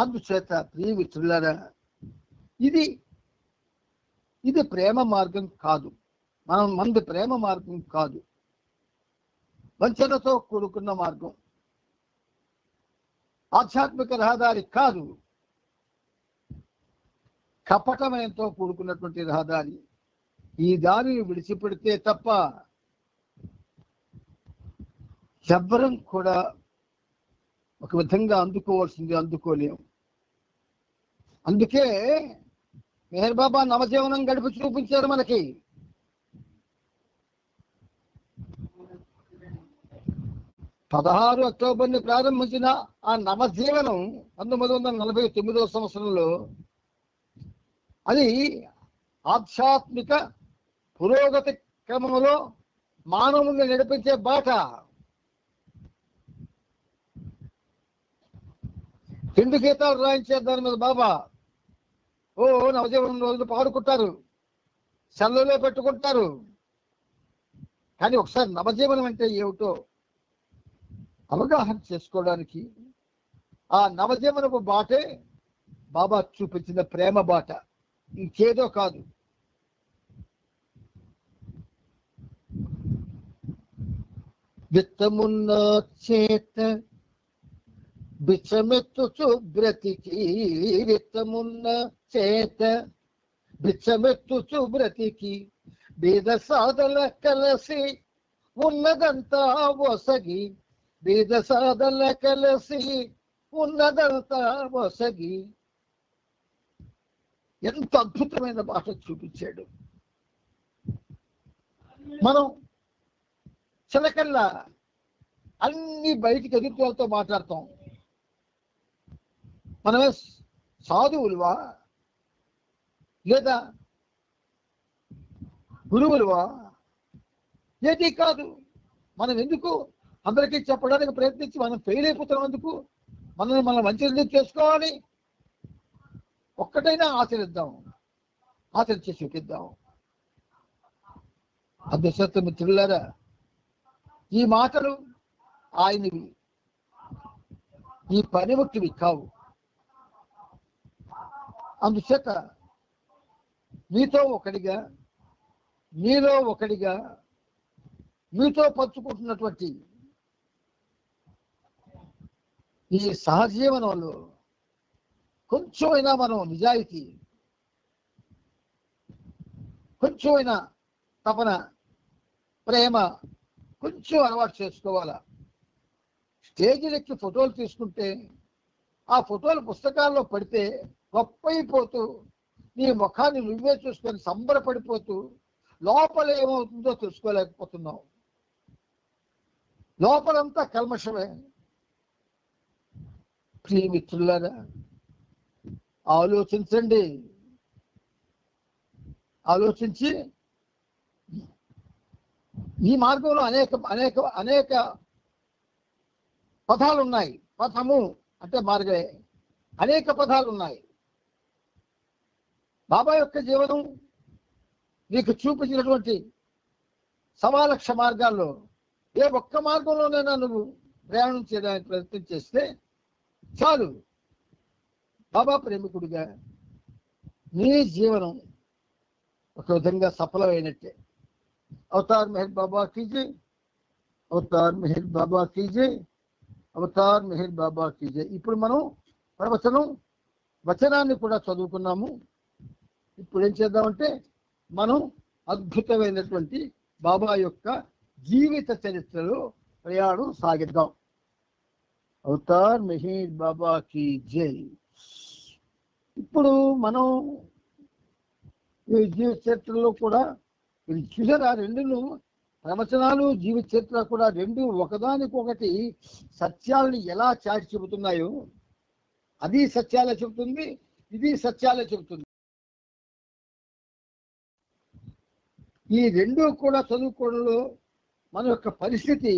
అందుచేత ప్రియమిత్రులారా, ఇది ప్రేమ మార్గం కాదు. మనది ప్రేమ మార్గం కాదు. వంచనతో కూడుకున్న మార్గం, ఆధ్యాత్మిక రహదారి కాదు. కపటమయంతో కూడుకున్నటువంటి రహదారి. ఈ దారిని విడిచిపెడితే తప్ప ఎవ్వరం కూడా ఒక విధంగా అందుకోవాల్సింది అందుకోలేము. అందుకే మెహర్ బాబా నవజీవనం గడిపి చూపించారు మనకి. అక్టోబర్ ప్రారంభించిన ఆ నవజీవనం 1949వ సంవత్సరంలో అది ఆధ్యాత్మిక పురోగతి క్రమంలో మానవుల్ని నడిపించే బాట. రెండు గీతాలు రాయించారు దాని మీద బాబా. నవజీవనం రోజులు పాడుకుంటారు, సెల్లులో పెట్టుకుంటారు. కానీ ఒకసారి నవజీవనం అంటే ఏమిటో అవగాహన చేసుకోవడానికి ఆ నవజీవనపు బాటే బాబా చూపించిన ప్రేమ బాట, ఇంకేదో కాదు. విత్తమున్న చేత బిచ్చమెత్తుచు బ్రతికి, విత్తమున్న చేత బిచ్చమెత్తుచు బ్రతికి, బీద సాధల కలసి ఉన్నదంతా ఒసగి, బీద సాధల కలసి ఉన్నదంతా ఒసగి. ఎంత అద్భుతమైన భాష చూపించాడు. మనం చిలకల్లా అన్ని బయటికి ఎదుర్కోలతో మాట్లాడతాం. మనమే సాధువులువా లేదా గురువులువా? ఏది కాదు. మనం ఎందుకు అందరికీ చెప్పడానికి ప్రయత్నించి మనం ఫెయిల్ అయిపోతున్నాం? ఎందుకు మనం మంచి చేసుకోవాలి? ఒక్కటైనా ఆచరించి చూపిద్దాం. అదృశ్య మిత్రులారా, ఈ మాటలు ఆయనవి, ఈ పనిముట్టివి కావు. అందుచేత మీతో ఒకడిగా, మీలో ఒకడిగా, మీతో పంచుకుంటున్నటువంటి ఈ సహజీవనంలో కొంచెమైనా మనం నిజాయితీ, కొంచెమైనా తపన, ప్రేమ కొంచెం అలవాటు చేసుకోవాలా. స్టేజీలెక్కి ఫోటోలు తీసుకుంటే ఆ ఫోటోలు పుస్తకాల్లో పడితే గొప్పైపోతూ నీ ముఖాన్ని నువ్వే చూసుకొని సంబరపడిపోతూ లోపల ఏమవుతుందో తెలుసుకోలేకపోతున్నావు. లోపలంతా కల్మషమే. ప్రియమిత్రులారా, ఆలోచించండి. ఆలోచించి ఈ మార్గంలో అనేక అనేక అనేక పదాలు ఉన్నాయి. పథము అంటే మార్గమే. అనేక పదాలు ఉన్నాయి. బాబా యొక్క జీవనం నీకు చూపించినటువంటి 1,00,000 మార్గాల్లో ఏ ఒక్క మార్గంలోనైనా నువ్వు ప్రయాణం చేయడానికి ప్రయత్నం చేస్తే చాలు, బాబా ప్రేమికుడిగా నీ జీవనం ఒక విధంగా సఫలమైనట్టే. అవతార్ మెహర్ బాబా కీజే, అవతార్ మెహర్ బాబా కీజే, అవతార్ మెహర్ బాబా కీజే. ఇప్పుడు మనం వచనాన్ని కూడా చదువుకున్నాము. ఇప్పుడు ఏం చేద్దామంటే మనం అద్భుతమైనటువంటి బాబా యొక్క జీవిత చరిత్రలో ప్రయాణం సాగిద్దాం. అవతార్ మెహర్ బాబా కీ జై. ఇప్పుడు మనం ఈ జీవిత చరిత్రలో కూడా చూసారా, రెండును ప్రవచనాలు జీవిత చరిత్ర కూడా రెండు ఒకదానికొకటి సత్యాలను ఎలా చాటి చెబుతున్నాయో, అది సత్యాలే చెబుతుంది, ఇది సత్యాలే చెబుతుంది. ఈ రెండు కూడా చదువుకోవడంలో మన యొక్క పరిస్థితి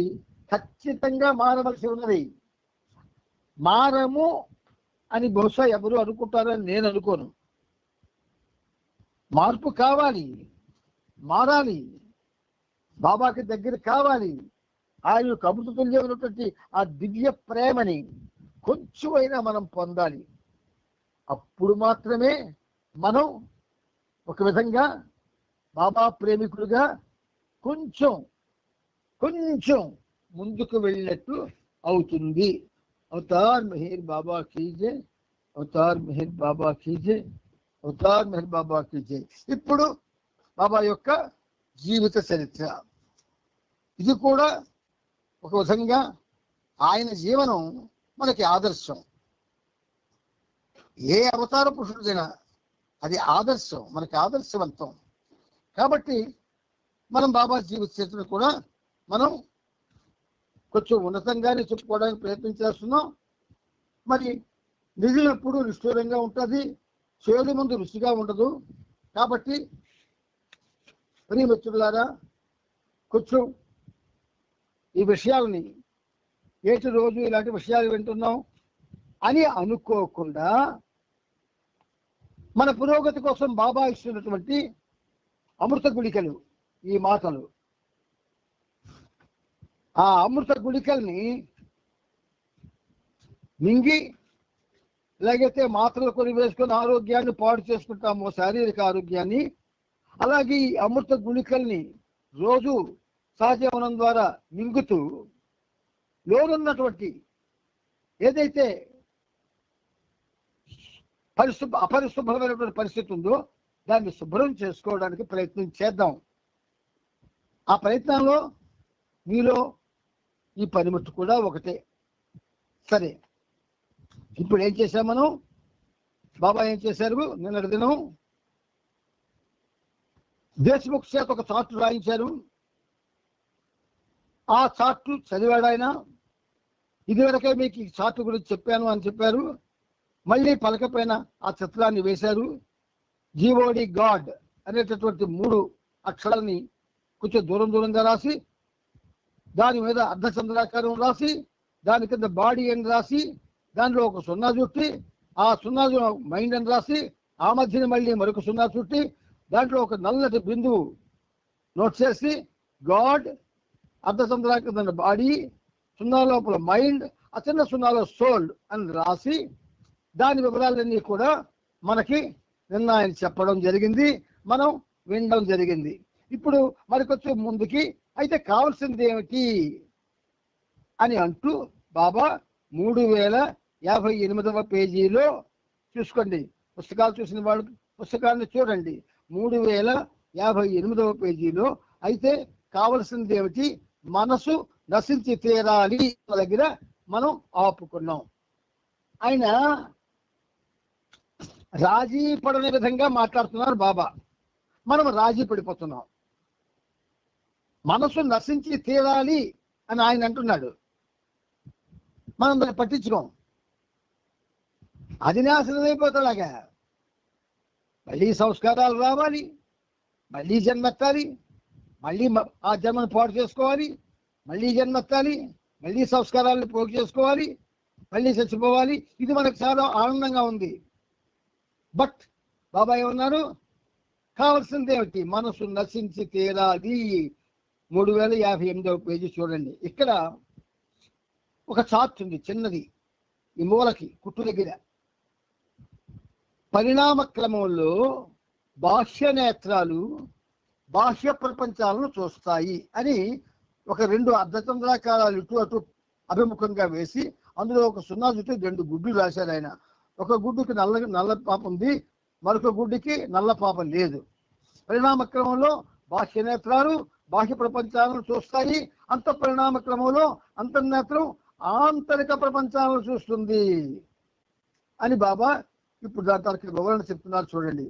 ఖచ్చితంగా మారవలసి ఉన్నది. మారము అని బహుశా ఎవరు అనుకుంటారని నేను అనుకోను. మార్పు కావాలి, మారాలి, బాబాకి దగ్గర కావాలి. ఆయన యొక్క అమృతతుల్యమైనటువంటి ఆ దివ్య ప్రేమని కొంచెమైనా మనం పొందాలి. అప్పుడు మాత్రమే మనం ఒక విధంగా బాబా ప్రేమికులుగా కొంచెం ముందుకు వెళ్ళినట్టు అవుతుంది. అవతార్ మెహర్ బాబా కీజే, అవతార్ మెహర్ బాబా కీజే, అవతార్ మెహర్ బాబా కీజే. ఇప్పుడు బాబా యొక్క జీవిత చరిత్ర, ఇది కూడా ఒక విధంగా ఆయన జీవనం మనకి ఆదర్శం. ఏ అవతార పురుషుడైనా అది ఆదర్శం, మనకి ఆదర్శవంతం. కాబట్టి మనం బాబా జీవిత చరిత్రను కూడా మనం కొంచెం ఉన్నతంగానే చెప్పుకోవడానికి ప్రయత్నం చేస్తున్నాం. మరి నిజం ఎప్పుడు నిష్ఠూరంగా ఉంటుంది, చేదు ముందు రుచిగా ఉండదు. కాబట్టి ప్రియమిత్రులారా, కొంచెం ఈ విషయాలని ఏటి రోజు ఇలాంటి విషయాలు వింటున్నాం అని అనుకోకుండా మన పురోగతి కోసం బాబా ఇస్తున్నటువంటి అమృత గుళికలు, ఈ మాటలు, ఆ అమృత గుళికల్ని మింగి ఎలాగైతే మాత్రలు కొని వేసుకొని ఆరోగ్యాన్ని పాడు చేసుకుంటామో, శారీరక ఆరోగ్యాన్ని, అలాగే ఈ అమృత గుళికల్ని రోజు సహజీవనం ద్వారా మింగుతూ లోనున్నటువంటి ఏదైతే అపరిశుభ్రమైనటువంటి పరిస్థితి ఉందో దాన్ని శుభ్రం చేసుకోవడానికి ప్రయత్నం చేద్దాం. ఆ ప్రయత్నంలో మీలో ఈ పనిముట్టు కూడా ఒకటే. సరే, ఇప్పుడు ఏం చేశాం మనం? బాబా ఏం చేశారు? నిన్నటి దినం దేశముఖ్ చేత ఒక చార్ట్ రాయించారు. ఆ చార్టు చదివాడు ఆయన. ఇదివరకే మీకు ఈ చార్టు గురించి చెప్పాను అని చెప్పారు. మళ్ళీ పలకపైన ఆ చిత్రాన్ని వేశారు. జీవోడి గాడ్ అనేటటువంటి 3 అక్షరాలని కొంచెం దూరంగా రాసి, దాని మీద అర్ధచంద్రాకారం రాసి, దాని కింద బాడీ అని రాసి, దానిలో ఒక 0 చుట్టి, ఆ 0 మైండ్ అని రాసి, ఆ మధ్యన మళ్ళీ మరొక 0 చుట్టి, దాంట్లో ఒక నల్లటి బిందువు నోట్ చేసి, గాడ్, అర్ధచంద్రాకారం బాడీ, 0 లోపల మైండ్, ఆ చిన్న 0లో సోల్ అని రాసి, దాని వివరాలన్నీ కూడా మనకి నిన్న ఆయన చెప్పడం జరిగింది, మనం వినడం జరిగింది. ఇప్పుడు మరికొంచెం ముందుకి అయితే కావాల్సింది ఏమిటి అని అంటూ బాబా 3058వ పేజీలో చూసుకోండి. పుస్తకాలు చూసిన వాళ్ళు పుస్తకాన్ని చూడండి. 3058వ పేజీలో అయితే కావలసింది ఏమిటి? మనసు నశించి తీరాలి దగ్గర మనం ఆపుకున్నాం. ఆయన రాజీ పడని విధంగా మాట్లాడుతున్నారు బాబా. మనం రాజీ పడిపోతున్నాం. మనసు నశించి తీరాలి అని ఆయన అంటున్నాడు, మనం దాన్ని పట్టించుకోం. అది నాశనం అయిపోతాలాగా. మళ్ళీ సంస్కారాలు రావాలి, మళ్ళీ జన్మెత్తాలి, మళ్ళీ ఆ జన్మను పాడు చేసుకోవాలి, మళ్ళీ జన్మెత్తాలి, మళ్ళీ సంస్కారాలను పోగు చేసుకోవాలి, మళ్ళీ చచ్చిపోవాలి. ఇది మనకు చాలా ఆనందంగా ఉంది. బట్ బాబా ఏమన్నారు? కావాల్సింది ఏమిటి? మనసు నశించి తీరాలి. 3058వ పేజీ చూడండి. ఇక్కడ ఒక చార్ట్ ఉంది చిన్నది, ఈ మూలకి కుట్టు దగ్గర. పరిణామ క్రమంలో బాహ్య నేత్రాలు బాహ్య ప్రపంచాలను చూస్తాయి అని ఒక 2 అర్ధచంద్రాకారాలు ఇటు అటు అభిముఖంగా వేసి అందులో ఒక 0 చుట్టూ 2 గుడ్లు రాశారు ఆయన. ఒక గుడ్డుకి నల్ల పాప ఉంది, మరొక గుడ్డుకి నల్ల పాప లేదు. పరిణామ క్రమంలో బాహ్య నేత్రాలు బాహ్య ప్రపంచాలను చూస్తాయి, అంత పరిణామ క్రమంలో అంతర్నేత్రం ఆంతరిక ప్రపంచాలను చూస్తుంది అని బాబా ఇప్పుడు దానికి వివరణ చెప్తున్నారు. చూడండి,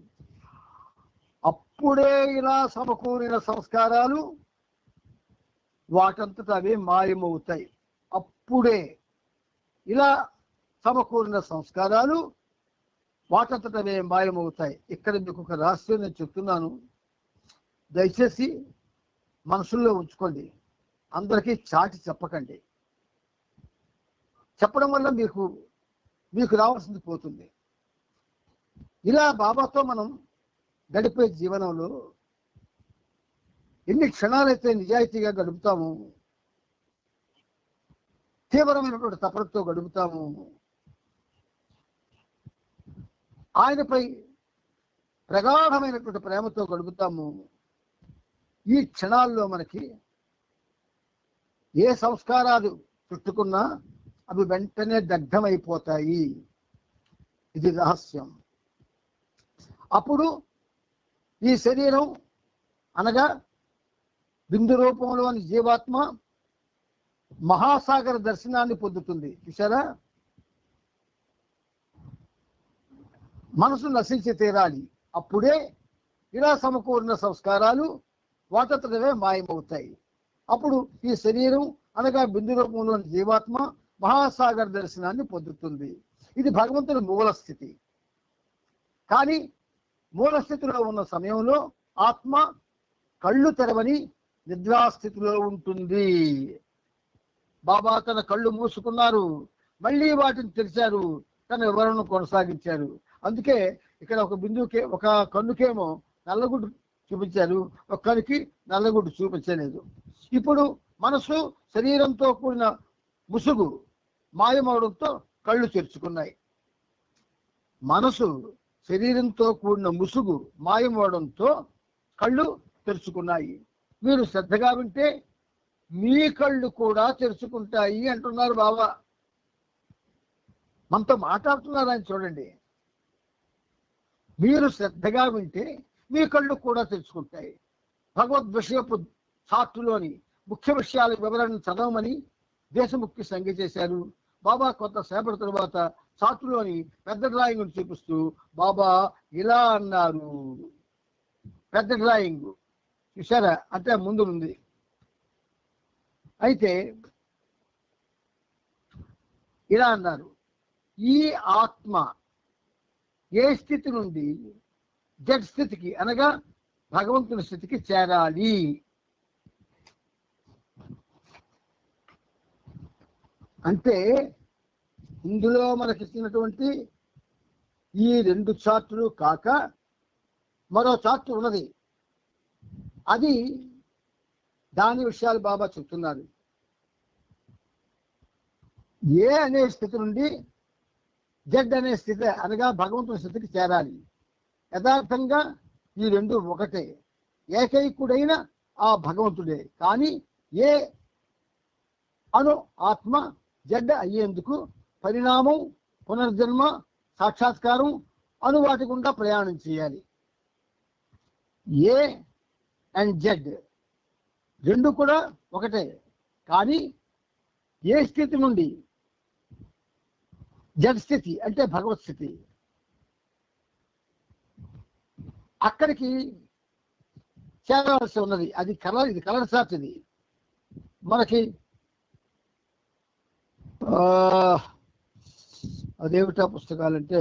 అప్పుడే ఇలా సమకూరిన సంస్కారాలు వాటంతట అవే మాయమవుతాయి. అప్పుడే ఇలా సమకూరిన సంస్కారాలు వాటంతట అవే మాయమవుతాయి. ఇక్కడ మీకు ఒక రహస్యం నేను చెప్తున్నాను, దయచేసి మనసుల్లో ఉంచుకోండి, అందరికీ చాటి చెప్పకండి. చెప్పడం వల్ల మీకు రావాల్సింది పోతుంది. ఇలా బాబాతో మనం గడిపే జీవనంలో ఎన్ని క్షణాలైతే నిజాయితీగా గడుపుతాము, తీవ్రమైనటువంటి తపనతో గడుపుతాము, ఆయనపై ప్రగాఢమైనటువంటి ప్రేమతో గడుపుతాము, ఈ క్షణాల్లో మనకి ఏ సంస్కారాలు చుట్టుకున్నా అవి వెంటనే దగ్ధమైపోతాయి. ఇది రహస్యం. అప్పుడు ఈ శరీరం అనగా బిందు రూపంలోని జీవాత్మ మహాసాగర దర్శనాన్ని పొందుతుంది. చూసారా, మనసు నశించి తీరాలి. అప్పుడే ఇలా సమకూరిన సంస్కారాలు వాటంతటవే మాయమవుతాయి. అప్పుడు ఈ శరీరం అనగా బిందు రూపంలోని జీవాత్మ మహాసాగర దర్శనాన్ని పొందుతుంది. ఇది భగవంతుని మూల స్థితి. కానీ మూలస్థితిలో ఉన్న సమయంలో ఆత్మ కళ్ళు తెరవని నిద్రాస్థితిలో ఉంటుంది. బాబా తన కళ్ళు మూసుకున్నారు, మళ్ళీ వాటిని తెరిచారు, తన వివరణను కొనసాగించారు. అందుకే ఇక్కడ ఒక బిందువుకే ఒక కన్నుకేమో నల్లగుడ్డు చూపించారు, ఒక కన్నుకి నల్లగుడ్డు చూపించలేదు. ఇప్పుడు మనసు శరీరంతో కూడిన ముసుగు మాయమవడంతో కళ్ళు తెరుచుకున్నాయి. మనసు శరీరంతో కూడిన ముసుగు మాయమవడంతో కళ్ళు తెరుచుకున్నాయి. మీరు శ్రద్ధగా వింటే మీ కళ్ళు కూడా తెరుచుకుంటాయి అంటున్నారు బాబా. మనతో మాట్లాడుతున్నారు ఆయన. చూడండి, మీరు శ్రద్ధగా వింటే మీ కళ్ళు కూడా తెరుచుకుంటాయి. భగవద్ విషయపు చార్టులోని ముఖ్య విషయాల వివరణను చదవమని దేశముఖ్య సంఖ్య చేశారు. బాబా కొంతసేపటి తర్వాత చార్టులోని పెద్ద డ్రాయింగ్ చూపిస్తూ బాబా ఇలా అన్నారు. పెద్ద డ్రాయింగ్ చూసారా, అంటే ముందు ఉంది. అయితే ఇలా అన్నారు, ఈ ఆత్మ ఏ స్థితి నుండి జడ్ స్థితికి అనగా భగవంతుని స్థితికి చేరాలి. అంటే ఇందులో మనకి ఇచ్చినటువంటి ఈ 2 చార్టులు కాక మరో చార్టు ఉన్నది. అది దాని విషయాలు బాబా చెప్తున్నారు. ఏ అనే స్థితి నుండి జడ్ అనే స్థితి అనగా భగవంతుని స్థితికి చేరాలి. యథార్థంగా ఈ 2 ఒకటే, ఏకైకుడైన ఆ భగవంతుడే. కానీ ఏ అను ఆత్మ జడ్ అయ్యేందుకు పరిణామం, పునర్జన్మ, సాక్షాత్కారం అను వాటి గుండా ప్రయాణం చేయాలి. ఏ అండ్ జడ్ 2 కూడా ఒకటే. కానీ ఏ స్థితి నుండి జడ్ స్థితి అంటే భగవత్ స్థితి అక్కడికి చేరవలసి ఉన్నది. అది ఇది కలర్ చార్ట్. ఇది మనకి అదేమిటా పుస్తకాలంటే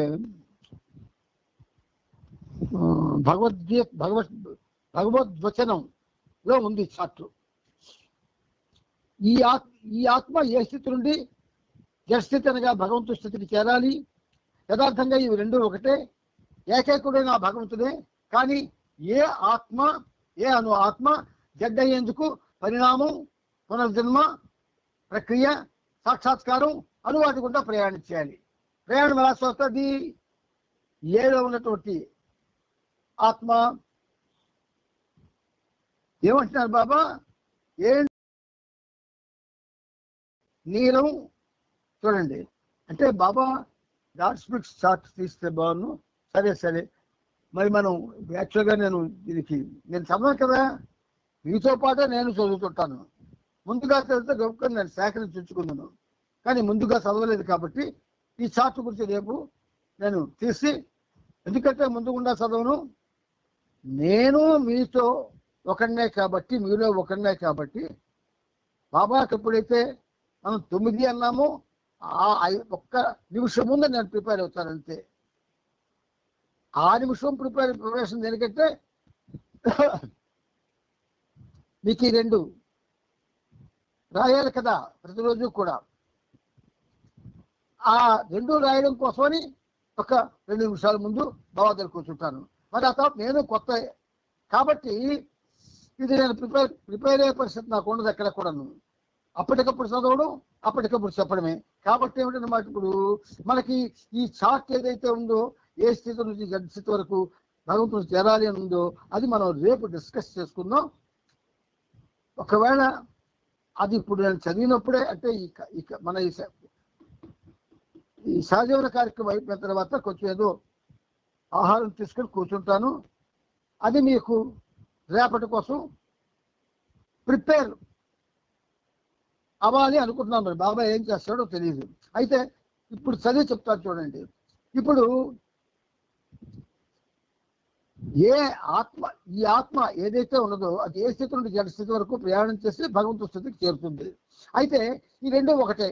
భగవద్వచనంలో ఉంది చార్టు. ఈ ఆత్మ ఏ స్థితి నుండి జస్థితి అనగా భగవంతు స్థితికి చేరాలి. యథార్థంగా ఇవి 2 ఒకటే, ఏకైకుడైన భగవంతుడే. కానీ ఏ అను ఆత్మ జడ్ అయ్యేందుకు పరిణామం, పునర్జన్మ ప్రక్రియ, సాక్షాత్కారం అనువాటి గుండా ప్రయాణం చేయాలి. ప్రయాణం ఎలా సాగుతుంది? ఏలో ఉన్నటువంటి ఆత్మ ఏమంటున్నారు బాబా? నీలం చూడండి అంటే బాబా గాడ్ స్పిరిట్స్ చార్ట్ తీస్తే బాగున్నాను. సరే మరి మనం యాక్చువల్గా నేను చదవను కదా, మీతో పాటే నేను చదువుతుంటాను. ముందుగా చదివితే గొప్ప నేను సేకరించుకున్నాను, కానీ ముందుగా చదవలేదు కాబట్టి ఈ చార్ట్ గురించి రేపు నేను తీసి, ఎందుకంటే ముందుగుండా చదవను, నేను మీతో ఒకనే కాబట్టి, మీలో ఒకనే కాబట్టి బాబాకి ఎప్పుడైతే మనం 9 అన్నామో ఒక్క నిమిషం ముందు నేను ప్రిపేర్ అవుతాను అంతే. ఆ నిమిషం ప్రిపరేషన్ దేనికంటే మీకు ఈ 2 రాయాలి కదా ప్రతిరోజు కూడా. ఆ 2 రాయడం కోసమని ఒక 2 నిమిషాల ముందు బాబా దగ్గర కూర్చుంటాను. మరి ఆ తర్వాత నేను కొత్త కాబట్టి ఇది నేను ప్రిపేర్ అయ్యే పరిస్థితి నాకు ఉండదు ఎక్కడ కూడాను. అప్పటికప్పుడు చదవడం, అప్పటికప్పుడు చెప్పడమే. కాబట్టి ఏమిటన్నమాట, ఇప్పుడు మనకి ఈ చార్ట్ ఏదైతే ఉందో, ఏ స్థితి నుంచి జడ్ స్థితి వరకు భగవంతుడు చేరాలి అని ఉందో, అది మనం రేపు డిస్కస్ చేసుకుందాం. ఒకవేళ అది ఇప్పుడు నేను చదివినప్పుడే అంటే మన ఈ సహజీవన కార్యక్రమం అయిపోయిన తర్వాత కొంచెం ఏదో ఆహారం తీసుకొని కూర్చుంటాను. అది మీకు రేపటి కోసం ప్రిపేర్ అవ్వాలి అనుకుంటున్నాను. మరి బాబా ఏం చేస్తాడో తెలియదు. అయితే ఇప్పుడు చదివి చెప్తాను చూడండి. ఇప్పుడు ఈ ఆత్మ ఏదైతే ఉన్నదో అది ఏ స్థితి నుండి జడ స్థితి వరకు ప్రయాణం చేసి భగవంతు స్థితికి చేరుతుంది. అయితే ఈ 2 ఒకటే,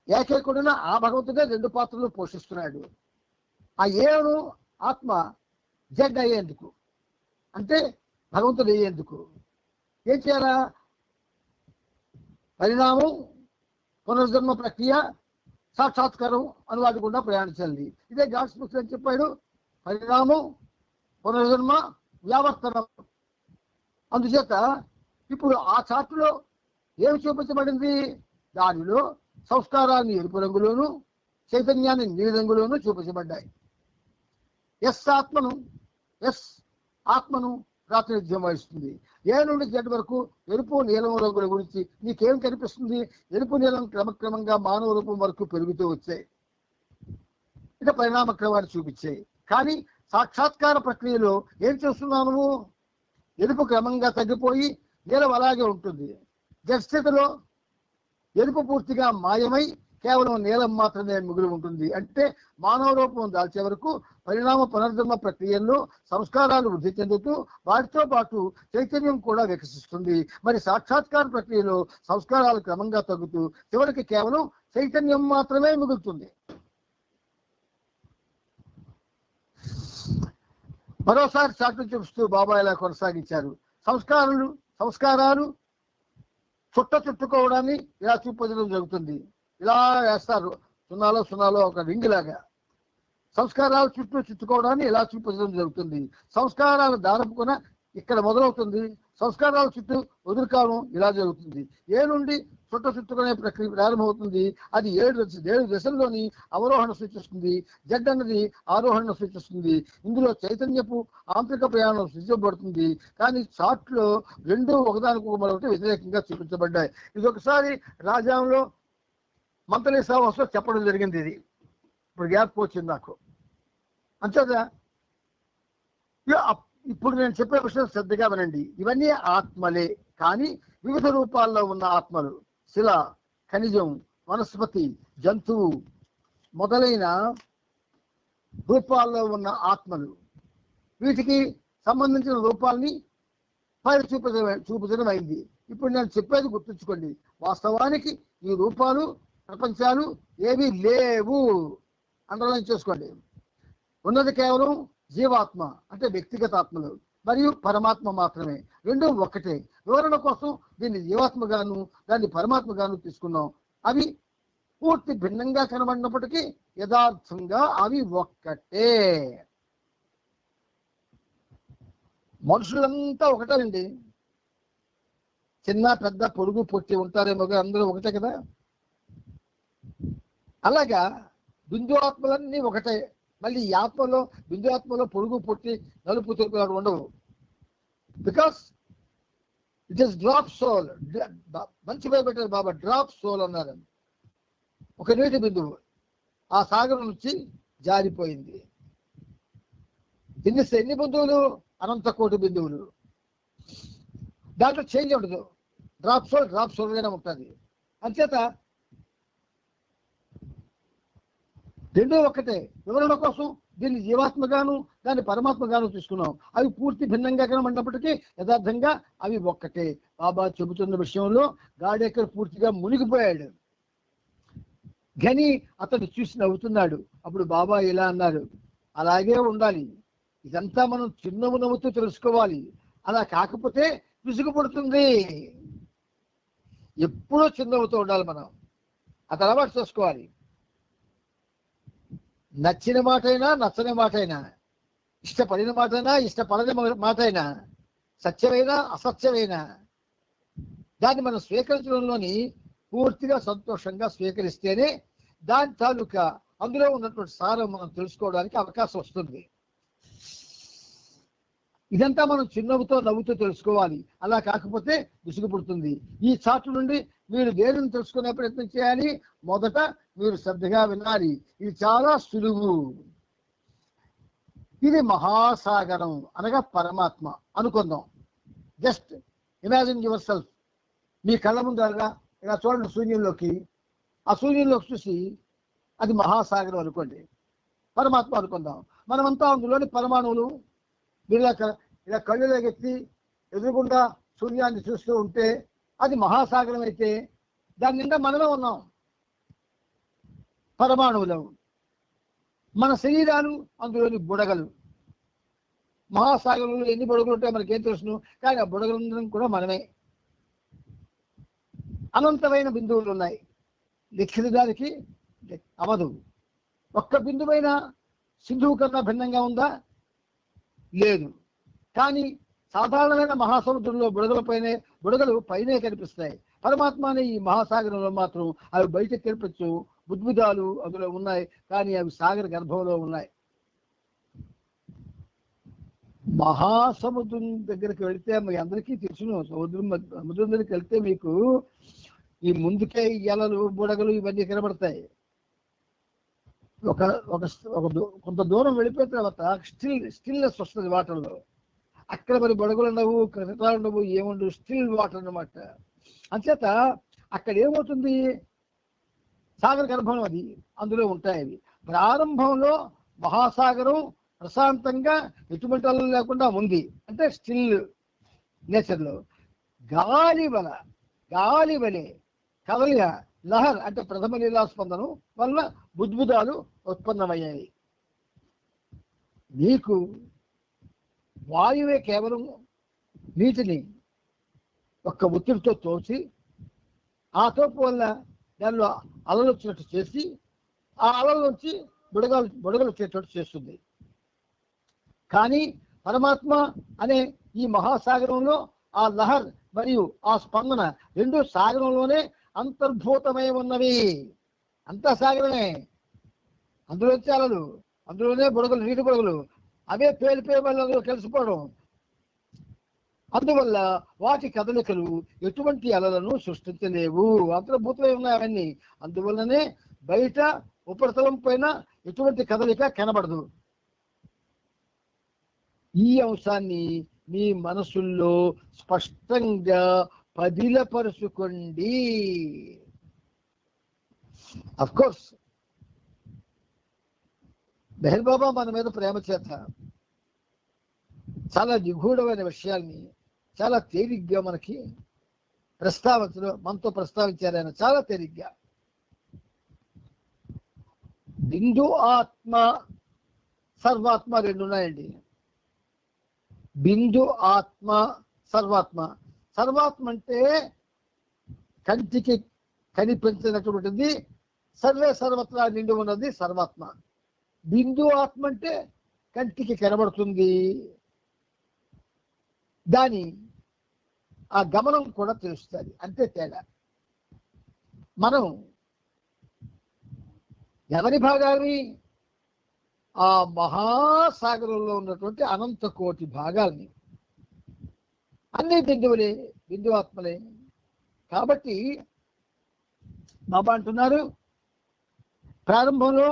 ఏకైకుడిన ఆ భగవంతుడే 2 పాత్రలు పోషిస్తున్నాడు. ఆ ఏను ఆత్మ జడ్ అయ్యేందుకు, అంటే భగవంతుడు అయ్యేందుకు ఏం చేయాలా? పరిణామం, పునర్జన్మ ప్రక్రియ, సాక్షాత్కారం అనువాటి గుండా ప్రయాణించాలి. ఇదే గాడ్ స్పిరిట్స్ అని చెప్పాడు. పరిణామం, పునర్జన్మ, వ్యావర్తనం. అందుచేత ఇప్పుడు ఆ చార్టులో ఏమి చూపించబడింది? దానిలో సంస్కారాన్ని ఎరుపు రంగులోను, చైతన్యాన్ని నీలి రంగులోను చూపించబడ్డాయి. ఆత్మను ప్రాతినిధ్యం వహిస్తుంది. ఏ నుండి జడ్ వరకు ఎరుపు నీలం రంగుల గురించి నీకేం కనిపిస్తుంది? ఎరుపు నీలం క్రమక్రమంగా మానవ రూపం వరకు పెరుగుతూ వచ్చాయి, ఇక పరిణామ క్రమాన్ని చూపించాయి. కానీ సాక్షాత్కార ప్రక్రియలో ఏం చేస్తున్నావు? ఎరుపు క్రమంగా తగ్గిపోయి నీలం అలాగే ఉంటుంది. జడ్ స్థితిలో ఎరుపు పూర్తిగా మాయమై కేవలం నీలం మాత్రమే మిగిలి ఉంటుంది. అంటే మానవ రూపం దాల్చే వరకు పరిణామ పునర్జన్మ ప్రక్రియల్లో సంస్కారాలు వృద్ధి చెందుతూ వాటితో పాటు చైతన్యం కూడా వికసిస్తుంది. మరి సాక్షాత్కార ప్రక్రియలో సంస్కారాలు క్రమంగా తగ్గుతూ చివరికి కేవలం చైతన్యం మాత్రమే మిగులుతుంది. మరోసారి చాటు చూపిస్తూ బాబా ఇలా కొనసాగించారు. సంస్కారాలు చుట్టుకోవడాన్ని ఇలా చూపించడం జరుగుతుంది. ఇలా వేస్తారు సున్నాలో ఒక రింగ్ లాగా. సంస్కారాలు చుట్టుకోవడాన్ని ఇలా చూపించడం జరుగుతుంది. సంస్కారాలు దారపుకున ఇక్కడ మొదలవుతుంది. సంస్కారాల చుట్టూ వదులుకావడం ఇలా జరుగుతుంది. ఏ నుండి చుట్టుకునే ప్రక్రియ ప్రారంభమవుతుంది. అది 7 దశల్లోని అవరోహణ సూచిస్తుంది. జడ్ అన్నది ఆరోహణ సూచిస్తుంది. ఇందులో చైతన్యపు ఆంతరిక ప్రయాణం సూచించబడుతుంది. కానీ చార్ట్లో 2 ఒకదానికి మరొకటి వ్యతిరేకంగా చూపించబడ్డాయి. ఇది ఒకసారి రాజ్యాంగంలో మంత్లీ సమావేశంలో చెప్పడం జరిగింది. ఇది ఇప్పుడు గ్యాప్ వచ్చింది నాకు. అంతేదా? ఇప్పుడు నేను చెప్పే విషయం శ్రద్ధగా వినండి. ఇవన్నీ ఆత్మలే, కానీ వివిధ రూపాల్లో ఉన్న ఆత్మలు. శిల, ఖనిజం, వనస్పతి, జంతువు మొదలైన రూపాల్లో ఉన్న ఆత్మలు. వీటికి సంబంధించిన రూపాలని పైన చూపించడం అయింది. ఇప్పుడు నేను చెప్పేది గుర్తుంచుకోండి. వాస్తవానికి ఈ రూపాలు ప్రపంచాలు ఏవి లేవు, అండర్లైన్ చేసుకోండి. ఉన్నది కేవలం జీవాత్మ, అంటే వ్యక్తిగత ఆత్మలు, మరియు పరమాత్మ మాత్రమే. 2 ఒక్కటే. వివరణ కోసం దీన్ని జీవాత్మగాను దాన్ని పరమాత్మగాను తీసుకున్నాం. అవి పూర్తి భిన్నంగా కనబడినప్పటికీ యథార్థంగా అవి ఒక్కటే. మనుషులంతా ఒకటేనండి. చిన్న పెద్ద పొడుగు పొట్టి ఉంటారేమో అందరూ ఒకటే కదా. అలాగా బిందు ఆత్మలన్నీ ఒకటే. మళ్ళీ ఈ ఆత్మలో బిందు ఆత్మలో పొడుగు పొట్టి నలుపు తెలుపు ఉండవు. Because it is drop soul. మంచి పేరు పెట్టారు బాబా, డ్రాప్ సోల్ అన్నారు. ఒక నీటి బిందువు ఆ సాగరం నుంచి జారిపోయింది. ఎన్ని బిందువులు? అనంత కోటి బిందువులు. దాంట్లో చేంజ్ ఉండదు. డ్రాప్ సోల్గానే ఉంటుంది. అంచేత రెండో ఒక్కటే. వివరణ కోసం దీన్ని జీవాత్మగాను దాన్ని పరమాత్మగాను తీసుకున్నాం. అవి పూర్తి భిన్నంగా కనబడినప్పటికీ యథార్థంగా అవి ఒక్కటే. బాబా చెబుతున్న విషయంలో గాడేకర్ పూర్తిగా మునిగిపోయాడు. గని అతడు చూసి నవ్వుతున్నాడు. అప్పుడు బాబా ఇలా అన్నారు, అలాగే ఉండాలి. ఇదంతా మనం చిరునవ్వు నవ్వుతూ తెలుసుకోవాలి. అలా కాకపోతే విసుగు పడుతుంది. ఎప్పుడూ చిరునవ్వుతూ ఉండాలి. మనం అది అలవాటు చేసుకోవాలి. నచ్చిన మాటైనా నచ్చని మాటైనా, ఇష్టపడిన మాటైనా ఇష్టపడని మాటైనా, సత్యమైనా అసత్యమైనా దాన్ని మనం స్వీకరించడంలోని పూర్తిగా సంతోషంగా స్వీకరిస్తేనే దాని తాలూకా అందులో ఉన్నటువంటి సారం మనం తెలుసుకోవడానికి అవకాశం వస్తుంది. ఇదంతా మనం చిరునవ్వుతో నవ్వుతూ తెలుసుకోవాలి. అలా కాకపోతే విసుగు పుడుతుంది. ఈ చాటు నుండి మీరు దేనిని తెలుసుకునే ప్రయత్నం చేయాలి. మొదట మీరు శ్రద్ధగా వినాలి. ఇది చాలా సులువు. ఇది మహాసాగరం అనగా పరమాత్మ అనుకుందాం. Just imagine your self. మీ కళ్ళ ముందు ఇలా చూడండి శూన్యంలోకి. ఆ శూన్యంలోకి చూసి అది మహాసాగరం అనుకోండి, పరమాత్మ అనుకుందాం. మనమంతా అందులోని పరమాణువులు. మీరు ఇలా కళ్ళులోకెత్తి ఎదురుగుండా సూర్యాన్ని చూస్తూ ఉంటే అది మహాసాగరం అయితే దాని నిండా మనమే ఉన్నాం, పరమాణువులు. మన శరీరాలు అందులోని బుడగలు. మహాసాగరంలో ఎన్ని బుడగలు ఉంటాయో మనకేం తెలుసును, కానీ ఆ బుడగలందరం కూడా మనమే. అనంతమైన బిందువులు ఉన్నాయి, లెక్కించడానికి అవదు. ఒక్క బిందువైన సింధువు కన్నా భిన్నంగా ఉందా? లేదు. కానీ సాధారణమైన మహాసముద్రంలో బుడగలు పైనే కనిపిస్తాయి. పరమాత్మ అనే ఈ మహాసాగరంలో మాత్రం అవి బయటకు కనిపించు. బుద్భుదాలు అందులో ఉన్నాయి, కానీ అవి సాగర గర్భంలో ఉన్నాయి. మహాసముద్రం దగ్గరికి వెళితే మీ అందరికీ తెలుసును, సముద్రం దగ్గరికి వెళ్తే మీకు ఈ ముందుకే ఎలలు బుడగలు ఇవన్నీ కనబడతాయి. కొంత దూరం వెళ్ళిపోయిన తర్వాత స్టిల్నెస్ వస్తుంది వాటర్లో. అక్కడ మరి బుడగలు ఉండవు, కథలు ఉండవు, ఏముండవు, స్టిల్ వాటర్ అన్నమాట. అంచేత అక్కడ ఏమవుతుంది, సాగర గర్భం అది, అందులో ఉంటాయి అవి. ప్రారంభంలో మహాసాగరం ప్రశాంతంగా ఎటువంటి అలలు లేకుండా ఉంది, అంటే స్టిల్ నేచర్లో. గాలి వలె కదలిక లహర్ అంటే ప్రథమ లీలాస్పందనం వల్ల బుద్భుదాలు ఉత్పన్నమయ్యాయి. నీకు వాయువే కేవలం నీటిని ఒక్క ఒత్తిడితో తోసి ఆ తోపు వల్ల దానిలో అలలు వచ్చినట్టు చేసి ఆ అలల నుంచి బుడగలు వచ్చేటట్టు చేస్తుంది. కానీ పరమాత్మ అనే ఈ మహాసాగరంలో ఆ లహర్ మరియు ఆ స్పందన రెండు సాగరంలోనే అంతర్భూతమై ఉన్నవి. అంతా సాగరమే. అందులోంచి అలలు, అందులోనే బుడగలు, నీటి బుడగలు, అవే పేలిపోయే వల్ల అందులో కలిసిపోవడం. అందువల్ల వాటి కదలికలు ఎటువంటి అలలను సృష్టించలేవు, అంతర్భూతమై ఉన్నాయి అవన్నీ. అందువల్లనే బయట ఉపరితలం పైన ఎటువంటి కదలిక కనబడదు. ఈ అంశాన్ని మీ మనసుల్లో స్పష్టంగా పదిలపరుచుకోండి. అఫ్ కోర్స్ మెహర్ బాబా మన మీద ప్రేమ చేత చాలా నిగూఢమైన విషయాల్ని చాలా తేలిగ్గా మనకి మనతో ప్రస్తావించారు ఆయన. చాలా తేలిగ్గా బిందు ఆత్మ సర్వాత్మ రెండు ఉన్నాయండి. బిందు ఆత్మ సర్వాత్మ. సర్వాత్మ అంటే కంటికి కనిపించినటువంటిది, సర్వత్రా నిండి ఉన్నది సర్వాత్మ. బిందు ఆత్మ అంటే కంటికి కనబడుతుంది, దాని ఆ గమనం కూడా తెలుస్తుంది. అంతే తేడా. మనం ఎవరి భాగాన్ని? ఆ మహాసాగరంలో ఉన్నటువంటి అనంత కోటి భాగాల్ని. అన్ని బిందువులే, బిందువాత్మలే. కాబట్టి బాబా అంటున్నారు, ప్రారంభంలో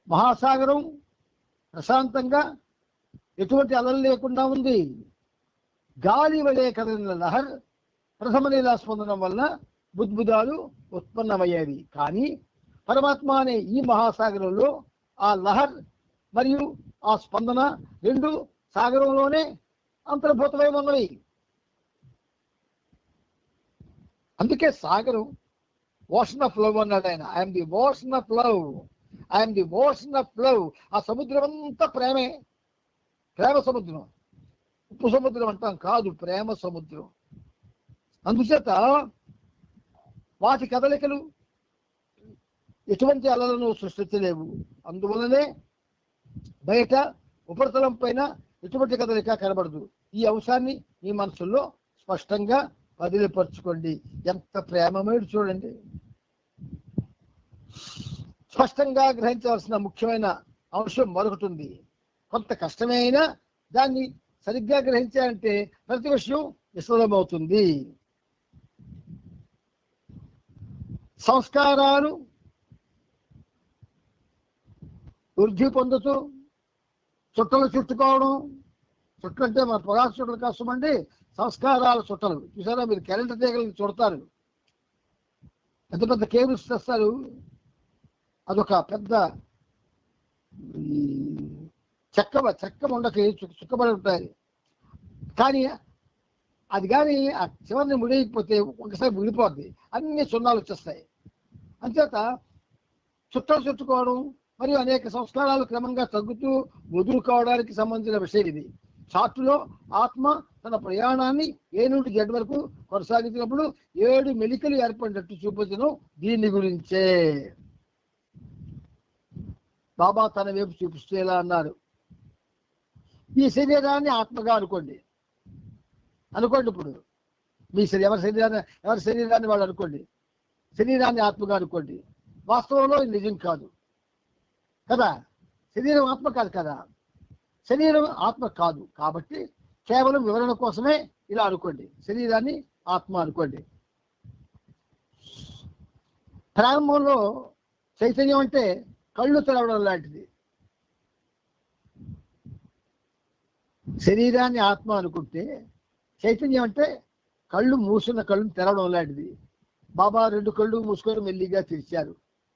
మహాసాగరం ప్రశాంతంగా ఎటువంటి అలలు లేకుండా ఉంది. గాలి వలె కదిలిన లహర్ ప్రథమ లీలా స్పందనం వల్ల బుద్బుదాలు ఉత్పన్నమయ్యేవి. కానీ పరమాత్మ అనే ఈ మహాసాగరంలో ఆ లహర్ మరియు ఆ స్పందన రెండు సాగరంలోనే అంతర్భూతమై ఉన్నవి. అందుకే సాగరం ఓషన్ ఆఫ్ లవ్ అన్నాడు ఆయన. I'm the ocean of love, I'm the ocean of love. ఆ సముద్రం అంతా ప్రేమే, ప్రేమ సముద్రం. ఉప్పు సముద్రం అంటాం కాదు, ప్రేమ సముద్రం. అందుచేత వాటి కదలికలు ఎటువంటి అలలను సృష్టించలేవు. అందువలనే బయట ఉపరితలం పైన ఎటువంటి కదలిక కనబడదు. ఈ అంశాన్ని మీ మనసుల్లో స్పష్టంగా వదిలిపరచుకోండి. ఎంత ప్రేమమేడు చూడండి. స్పష్టంగా గ్రహించవలసిన ముఖ్యమైన అంశం మరొకటి ఉంది. కొంత కష్టమే అయినా దాన్ని సరిగ్గా గ్రహించాలంటే ప్రతి విషయం విశదమవుతుంది. సంస్కారాలు వృద్ధి పొందుతూ చుట్టలు చుట్టుకోవడం. చుట్టలు అంటే మన పొగాకు చుట్టలు కష్టమండి, సంస్కారాల చుట్టలు. చూసారా మీరు? కరెంటు తీగలు చుడతారు, పెద్ద పెద్ద కేబుల్స్ తెస్తారు. అదొక పెద్ద చెక్క ఉండకి చుక్కబడి ఉంటాయి. కానీ అది కానీ ఆ చివరిని ముడిపోతే ఒకసారి ముడిపోద్ది, అన్ని సున్నాలు వచ్చేస్తాయి. అంచేత చుట్టలు చుట్టుకోవడం మరియు అనేక సంస్కారాలు క్రమంగా తగ్గుతూ వదులుకోవడానికి సంబంధించిన విషయం ఇది. చార్టులో ఆత్మ తన ప్రయాణాన్ని ఏ నుండి జడ్ వరకు కొనసాగించినప్పుడు 7 మెలికలు ఏర్పడినట్టు చూపించడం దీని గురించే. బాబా తన వైపు చూపిస్తూ ఎలా అన్నారు, ఈ శరీరాన్ని ఆత్మగా అనుకోండి. ఇప్పుడు మీ ఎవరి శరీరాన్ని వాళ్ళు అనుకోండి. శరీరాన్ని ఆత్మగా అనుకోండి. వాస్తవంలో ఇది నిజం కాదు కదా. శరీరం ఆత్మ కాదు కదా. శరీరం ఆత్మ కాదు కాబట్టి కేవలం వివరణ కోసమే ఇలా అనుకోండి. శరీరాన్ని ఆత్మ అనుకోండి. ప్రారంభంలో చైతన్యం అంటే కళ్ళు తెరవడం లాంటిది. శరీరాన్ని ఆత్మ అనుకుంటే చైతన్యం అంటే కళ్ళు మూసున్న కళ్ళును తెరవడం లాంటిది. బాబా 2 కళ్ళు మూసుకొని మెల్లిగా తెరిచారు.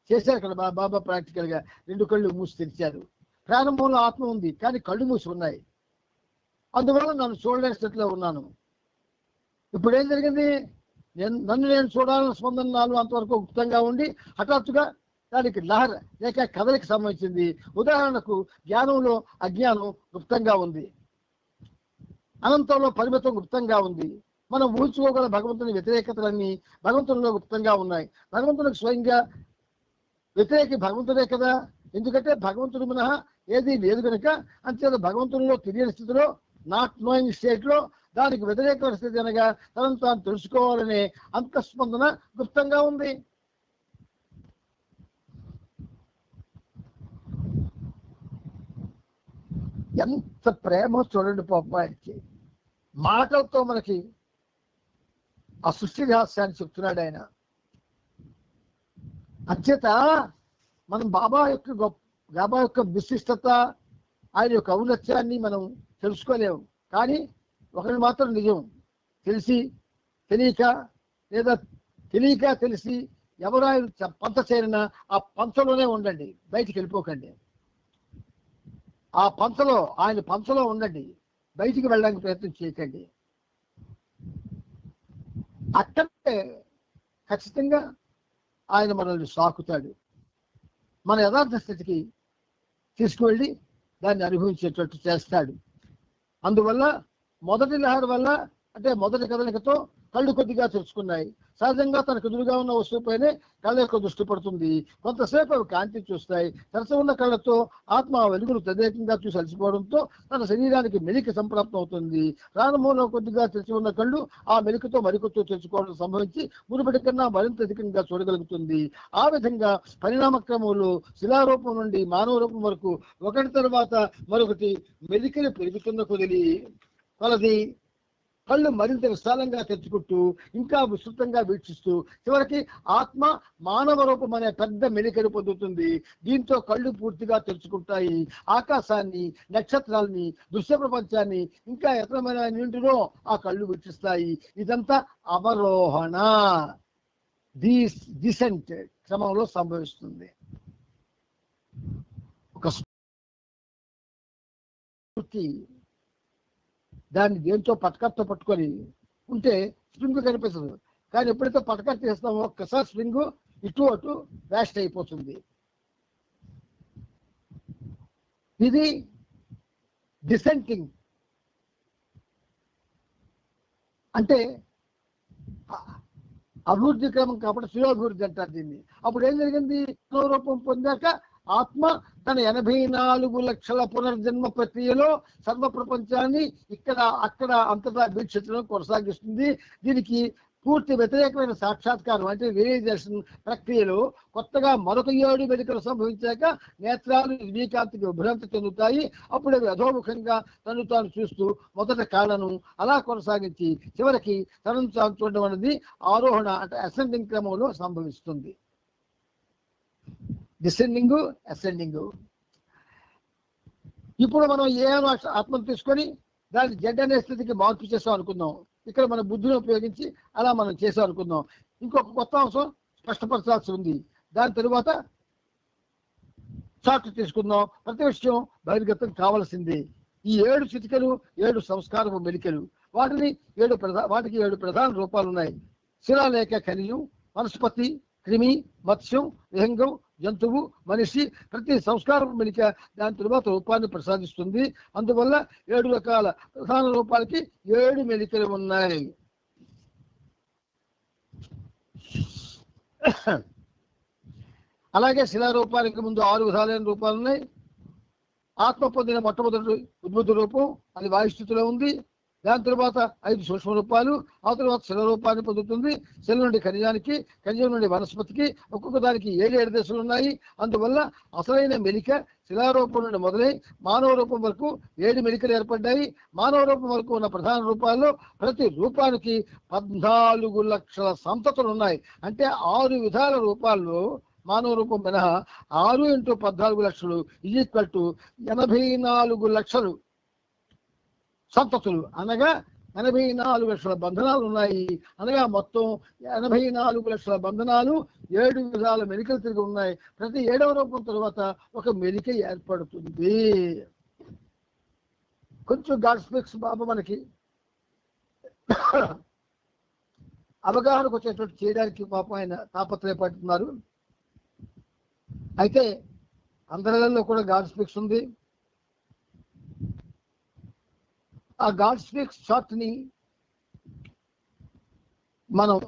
చేశారు అక్కడ బాబా ప్రాక్టికల్ గా 2 కళ్ళు మూసి తెరిచారు. ప్రారంభంలో ఆత్మ ఉంది కానీ కళ్ళు మూసి ఉన్నాయి. అందువల్ల నన్ను చూడలేని స్థితిలో ఉన్నాను. ఇప్పుడు ఏం జరిగింది? నన్ను నేను చూడాలని స్పందనాలు అంతవరకు గుప్తంగా ఉండి హఠాత్తుగా దానికి లహర్ లేక కదలికి సంబంధించింది. ఉదాహరణకు జ్ఞానంలో అజ్ఞానం గుప్తంగా ఉంది, అనంతంలో పరిమితం గుప్తంగా ఉంది. మనం ఊహించుకోగల భగవంతుని వ్యతిరేకతలన్నీ భగవంతునిలో గుప్తంగా ఉన్నాయి. భగవంతునికి స్వయంగా వ్యతిరేకి భగవంతుడే కదా. ఎందుకంటే భగవంతుడు మినహా ఏది లేదు కనుక. అంతేత భగవంతునిలో తెలియని స్థితిలో, నాట్ నోయింగ్ స్టేట్ లో దానికి వ్యతిరేక స్థితి అనగా తనను తాను తెలుసుకోవాలనే అంతఃస్పందన గుప్తంగా ఉంది. ఎంత ప్రేమ చూడండి పాపానికి. మాటలతో మనకి ఆ సృష్టి రహస్యాన్ని చెప్తున్నాడు ఆయన. అంచేత మనం బాబా యొక్క విశిష్టత, ఆయన యొక్క ఔన్నత్యాన్ని మనం తెలుసుకోలేము. కానీ ఒకటి మాత్రం నిజం, తెలియక లేదా తెలిసి ఎవరు ఆయన పంచ చేరినా ఆ పంచలోనే ఉండండి, బయటికి వెళ్ళిపోకండి. ఆ పంచలో, ఆయన పంచలో ఉండండి, బయటికి వెళ్ళడానికి ప్రయత్నం చేయకండి. అక్కడే ఖచ్చితంగా ఆయన మనల్ని సాకుతాడు, మన యథార్థ స్థితికి తీసుకువెళ్ళి దాన్ని అనుభవించేటట్టు చేస్తాడు. అందువల్ల మొదటి లహర్ వల్ల అంటే మొదటి కదలికతో కళ్ళు కొద్దిగా తెరుచుకున్నాయి. సహజంగా తనకు ఎదురుగా ఉన్న వస్తువుపైనే కళ్ళ యొక్క దృష్టి పడుతుంది. కొంతసేపు అవి కాంతి చూస్తాయి. తెరచి ఉన్న కళ్ళతో ఆత్మ ఆ వెలుగును తదేకంగా చూసి అలసిపోవడంతో తన శరీరానికి మెలిక సంప్రాప్తం అవుతుంది. ప్రారంభంలో కొద్దిగా తెరిచి ఉన్న కళ్ళు ఆ మెలికతో మరికొత్తు తెరుచుకోవడం సంభవించి మునుపటి కన్నా మరింత అధికంగా చూడగలుగుతుంది. ఆ విధంగా పరిణామ క్రమంలో శిలారూపం నుండి మానవ రూపం వరకు ఒకటి తర్వాత మరొకటి మెలికలు పెరుగుతున్న కొలది కళ్ళు మరింత విశాలంగా తెచ్చుకుంటూ ఇంకా విస్తృతంగా వీక్షిస్తూ చివరికి ఆత్మ మానవ రూపం అనే పెద్ద మెలికను పొందుతుంది. దీంతో కళ్ళు పూర్తిగా తెరుచుకుంటాయి. ఆకాశాన్ని, నక్షత్రాలని, దృశ్య ప్రపంచాన్ని ఇంకా ఎత్తమైన నింటిలో ఆ కళ్ళు వీక్షిస్తాయి. ఇదంతా అవరోహణ, డిసెంట్ క్రమంలో సంభవిస్తుంది. ఒక స్మృతి దాన్ని దేంతో పటకర్తో పట్టుకొని ఉంటే స్ప్రింగ్ కనిపిస్తుంది. కానీ ఎప్పుడైతే పటకర్త చేస్తామో ఒక్కసారి స్ప్రింగ్ ఇటు అటు వేస్ట్ అయిపోతుంది. ఇది డిసెంటింగ్ అంటే అభివృద్ధి క్రమం కాబట్టి శిరోభివృద్ధి అంటారు దీన్ని. అప్పుడు ఏం జరిగింది? రూపం పొందాక ఆత్మ తన 84 లక్షల పునర్జన్మ ప్రక్రియలో సర్వ ప్రపంచాన్ని ఇక్కడ అక్కడ అంతటా వీక్షించడం కొనసాగిస్తుంది. దీనికి పూర్తి వ్యతిరేకమైన సాక్షాత్కారం అంటే రియలైజేషన్ ప్రక్రియలో కొత్తగా మరొక 7 మెలికలు సంభవించాక నేత్రాలు వివేకాంతికి విభ్రాంతి చెందుతాయి. అప్పుడు అవి అధోముఖంగా తను తాను చూస్తూ మొదట కాళ్ళను అలా కొనసాగించి చివరికి తనను తాను చూడడం అనేది ఆరోహణ అంటే అసెండింగ్ క్రమంలో సంభవిస్తుంది. Descending, ascending. ఇప్పుడు మనం ఏ ఆత్మను తీసుకొని దాన్ని జడ్ అనే స్థితికి మార్పు చేస్తాం అనుకుందాం. ఇక్కడ మన బుద్ధిని ఉపయోగించి అలా మనం చేసాం అనుకుందాం. ఇంకొక కొత్త అంశం స్పష్టపరచాల్సి ఉంది. దాని తరువాత షార్ట్ తీసుకుందాం. ప్రతి విషయం బహిర్గతం కావాల్సింది. ఈ 7 చిటికలు 7 సంస్కారపు మెలికలు. వాటికి 7 ప్రధాన రూపాలు ఉన్నాయి. శిలాలేఖ ఖనిజం, వనస్పతి, క్రిమి, మత్స్యం, విహంగం, జంతువు, మనిషి. ప్రతి సంస్కారం మెలిక దాని తరువాత రూపాన్ని ప్రసాదిస్తుంది. అందువల్ల 7 రకాల ప్రధాన రూపాలకి 7 మెలికలు ఉన్నాయి. అలాగే శిలారూపానికి ముందు 6 విధాలైన రూపాలు ఉన్నాయి. ఆత్మ పొందిన మొట్టమొదటి ఉద్భుత రూపం అది వాయుస్థితిలో ఉంది. దాని తర్వాత 5 సూక్ష్మ రూపాలు. ఆ తర్వాత శిల రూపాన్ని పొందుతుంది. శిల నుండి ఖనిజానికి, ఖనిజం నుండి వనస్పతికి, ఒక్కొక్క దానికి 7 దశలు ఉన్నాయి. అందువల్ల అసలైన మెలిక శిలారూపం నుండి మొదలై మానవ రూపం వరకు 7 మెలికలు ఏర్పడ్డాయి. మానవ రూపం వరకు ఉన్న ప్రధాన రూపాల్లో ప్రతి రూపానికి 14 లక్షల సంతతులు ఉన్నాయి. అంటే 6 విధాల రూపాల్లో మానవ రూపం మినహా 6 × 14 లక్షలు = 84 లక్షలు సంతతులు. అనగా 84 లక్షల బంధనాలు ఉన్నాయి. అనగా మొత్తం 84 లక్షల బంధనాలు 7 విధాల మెలికలు తిరిగి ఉన్నాయి. ప్రతి 7వ రూపం తర్వాత ఒక మెలిక ఏర్పడుతుంది. కొంచెం గాడ్ స్పీక్స్ బాబా మనకి అవగాహనకు వచ్చేటట్టు చేయడానికి పాపం ఆయన తాపత్రయపడుతున్నారు. అయితే అందరిలో కూడా గాడ్ స్పీక్స్ ఉంది. ఆ గాడ్ స్పీక్స్ షార్ట్ ని మనం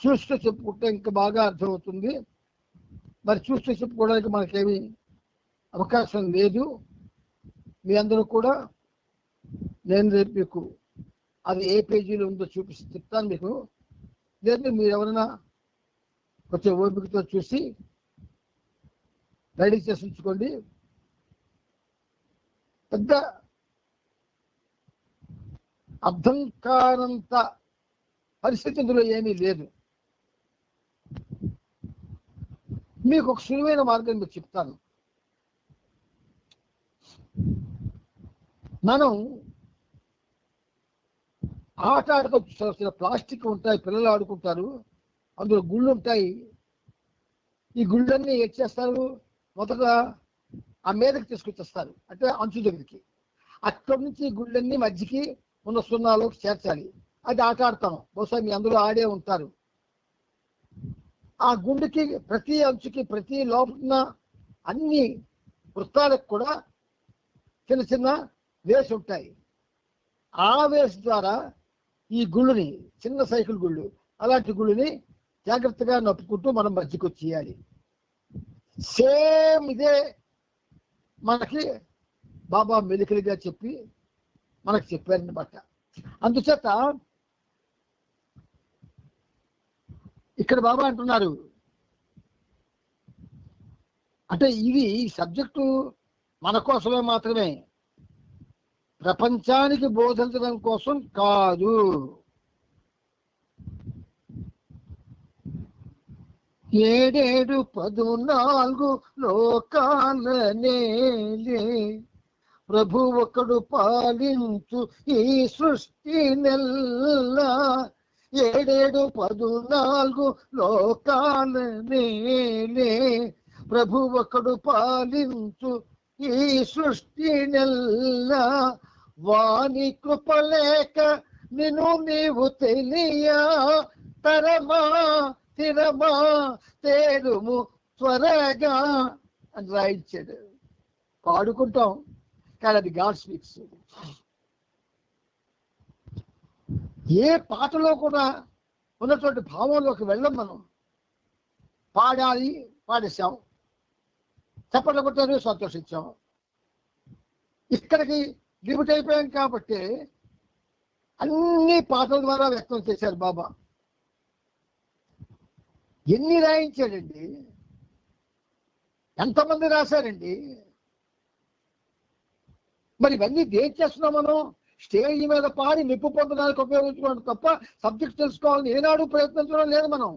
చూస్తూ చెప్పుకుంటే ఇంకా బాగా అర్థమవుతుంది. మరి చూస్తూ చెప్పుకోవడానికి మనకేమీ అవకాశం లేదు. మీ అందరూ కూడా నేను రేపు మీకు అది ఏ పేజీలో ఉందో చూపిస్తే చెప్తాను మీకు. లేదు మీరు ఎవరైనా కొంచెం ఓపికతో చూసి రెడీ చేసి ఉంచుకోండి. పెద్ద అర్థం కానంత పరిస్థితి ఇందులో ఏమీ లేదు. మీకు ఒక సులువైన మార్గం మీకు చెప్తాను. మనం ఆట ఆడుకోవచ్చు. ప్లాస్టిక్ ఉంటాయి, పిల్లలు ఆడుకుంటారు. అందులో గుళ్ళు ఉంటాయి. ఈ గుళ్ళన్నీ ఏం చేస్తారు? మొదట ఆ మీదకి తీసుకొచ్చేస్తారు, అంటే అంచు దగ్గరికి. అక్కడి నుంచి గుళ్ళన్నీ మధ్యకి ఉన్న సున్నాలోకి చేర్చాలి. అది ఆట ఆడతాం. బహుశా మీ అందరూ ఆడే ఉంటారు. ఆ గుండుకి ప్రతి అంచుకి ప్రతి లోపల అన్ని వృత్తాలకు కూడా చిన్న చిన్న వేసి ఉంటాయి. ఆ వేస్ ద్వారా ఈ గుళ్ళుని, చిన్న సైకిల్ గుళ్ళు, అలాంటి గుళ్ళుని జాగ్రత్తగా నొప్పుకుంటూ మనం మధ్యకు వచ్చేయాలి. సేమ్ ఇదే మనకి బాబా మెలికలుగా చెప్పి మనకు చెప్పారన్నమాట. అందుచేత ఇక్కడ బాబా అంటున్నారు, అంటే ఇది సబ్జెక్టు మన కోసమే మాత్రమే, ప్రపంచానికి బోధించడం కోసం కాదు. ఏడేడు 14 లోకాలనే ప్రభు ఒకడు పాలించు ఈ సృష్టి నెల్ల. ఏడేడు 14 లోకాలనే ప్రభు ఒకడు పాలించు ఈ సృష్టి నెల్ల. వాని కృపలేక నిన్ను నీవు తెలియ తరమా స్థిరమా తేరుము త్వరగా అని రాయించాడు. పాడుకుంటాం కానీ అది గాడ్ స్పీక్స్. ఏ పాటలో కూడా ఉన్నటువంటి భావంలోకి వెళ్ళం మనం. పాడాలి, పాడేశాం, చప్పట్లు కొట్టారు, సంతోషించాం. ఇక్కడికి లిమిట్ అయిపోయాం కాబట్టి అన్ని పాటల ద్వారా వ్యక్తం చేశారు బాబా. ఎన్ని రాయించాడండి, ఎంతమంది రాశారండి. మరి ఇవన్నీ దేని చేస్తున్నాం మనం? స్టేజ్ మీద పాడి నిప్పు పొందడానికి ఉపయోగించుకోవడం తప్ప సబ్జెక్ట్ తెలుసుకోవాలని ఏనాడు ప్రయత్నించడం లేదు మనం.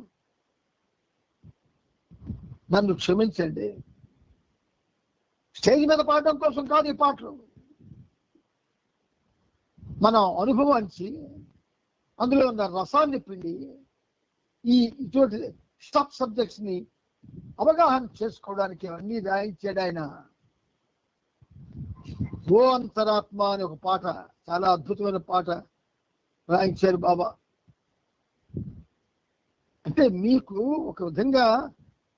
నన్ను క్షమించండి, స్టేజ్ మీద పాడడం కోసం కాదు ఈ పాటలు. మన అనుభవానికి అందులో ఉన్న రసాన్ని పిండి ఈ ఇటువంటి స్టఫ్ సబ్జెక్ట్స్ ని అవగాహన చేసుకోవడానికి అన్ని రాయించాడు ఆయన. ఓ అంతరాత్మ అనే ఒక పాట, చాలా అద్భుతమైన పాట రాయించారు బాబా. అంటే మీకు ఒక విధంగా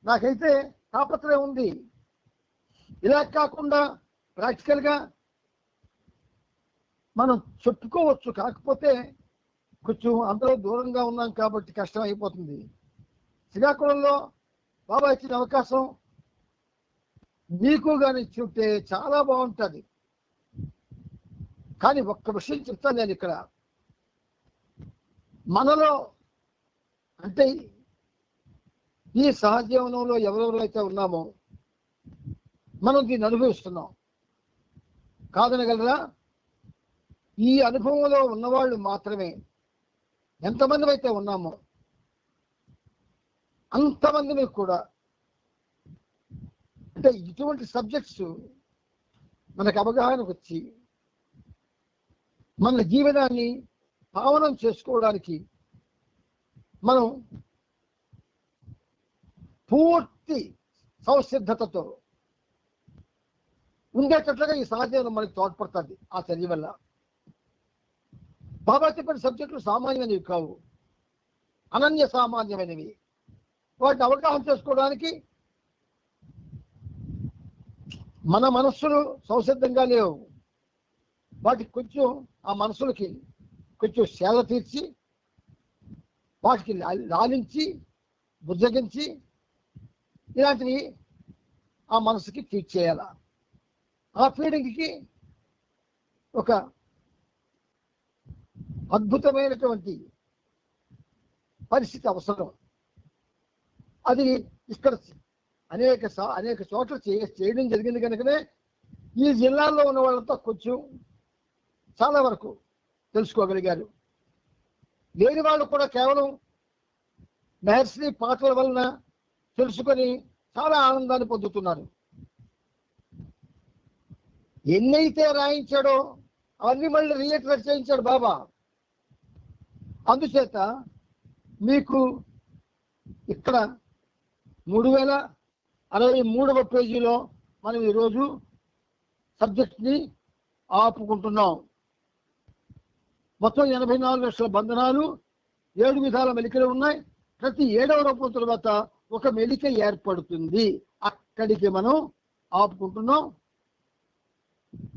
నాకైతే తాపత్రయం ఉంది. ఇలా కాకుండా ప్రాక్టికల్గా మనం చెప్పుకోవచ్చు, కాకపోతే కొంచెం అందరూ దూరంగా ఉన్నాం కాబట్టి కష్టం అయిపోతుంది. శ్రీకాకుళంలో బాబా ఇచ్చిన అవకాశం మీకు కానీ ఇచ్చుంటే చాలా బాగుంటుంది. కానీ ఒక్క విషయం చెప్తాను నేను ఇక్కడ. మనలో అంటే ఈ సహజీవనంలో ఎవరెవరైతే ఉన్నామో మనం దీన్ని అనుభవిస్తున్నాం, కాదనగలరా? ఈ అనుభవంలో ఉన్నవాళ్ళు మాత్రమే, ఎంతమంది అయితే ఉన్నామో అంతమందిని కూడా అంటే ఇటువంటి సబ్జెక్ట్స్ మనకు అవగాహనకు వచ్చి మన జీవనాన్ని పావనం చేసుకోవడానికి మనం పూర్తి సంసిద్ధతతో ఉండేటట్లుగా ఈ సహజీవనం మనకి తోడ్పడుతుంది ఆ చర్య వల్ల. బాబా చెప్పిన సబ్జెక్టులు సామాన్యమైనవి కావు, అనన్య సామాన్యమైనవి. వాటిని అవగాహన చేసుకోవడానికి మన మనస్సులు సంసిద్ధంగా లేవు. వాటికి కొంచెం ఆ మనసులకి కొంచెం సేద తీర్చి, వాటికి లాలించి బుజ్జగించి ఇలాంటివి ఆ మనసుకి ఫీడ్ చేయాల. ఆ ఫీడింగ్కి ఒక అద్భుతమైనటువంటి పరిస్థితి అవసరం. అది ఇక్కడ అనేక చోట్ల చేయడం జరిగింది కనుకనే ఈ జిల్లాల్లో ఉన్న వాళ్ళంతా కొంచెం చాలా వరకు తెలుసుకోగలిగారు. లేని వాళ్ళు కూడా కేవలం మహర్షి పాటల వలన తెలుసుకొని చాలా ఆనందాన్ని పొందుతున్నారు. ఎన్నైతే రాయించాడో అవన్నీ మళ్ళీ రీఇటరేట్ చేయించాడు బాబా. అందుచేత మీకు ఇక్కడ 3063వ పేజీలో మనం ఈరోజు సబ్జెక్ట్ని ఆపుకుంటున్నాం. మొత్తం 84 లక్షల బంధనాలు, 7 విధాల మెలికలు ఉన్నాయి. ప్రతి 7వ రూపం తర్వాత ఒక మెలిక ఏర్పడుతుంది. అక్కడికి మనం ఆపుకుంటున్నాం.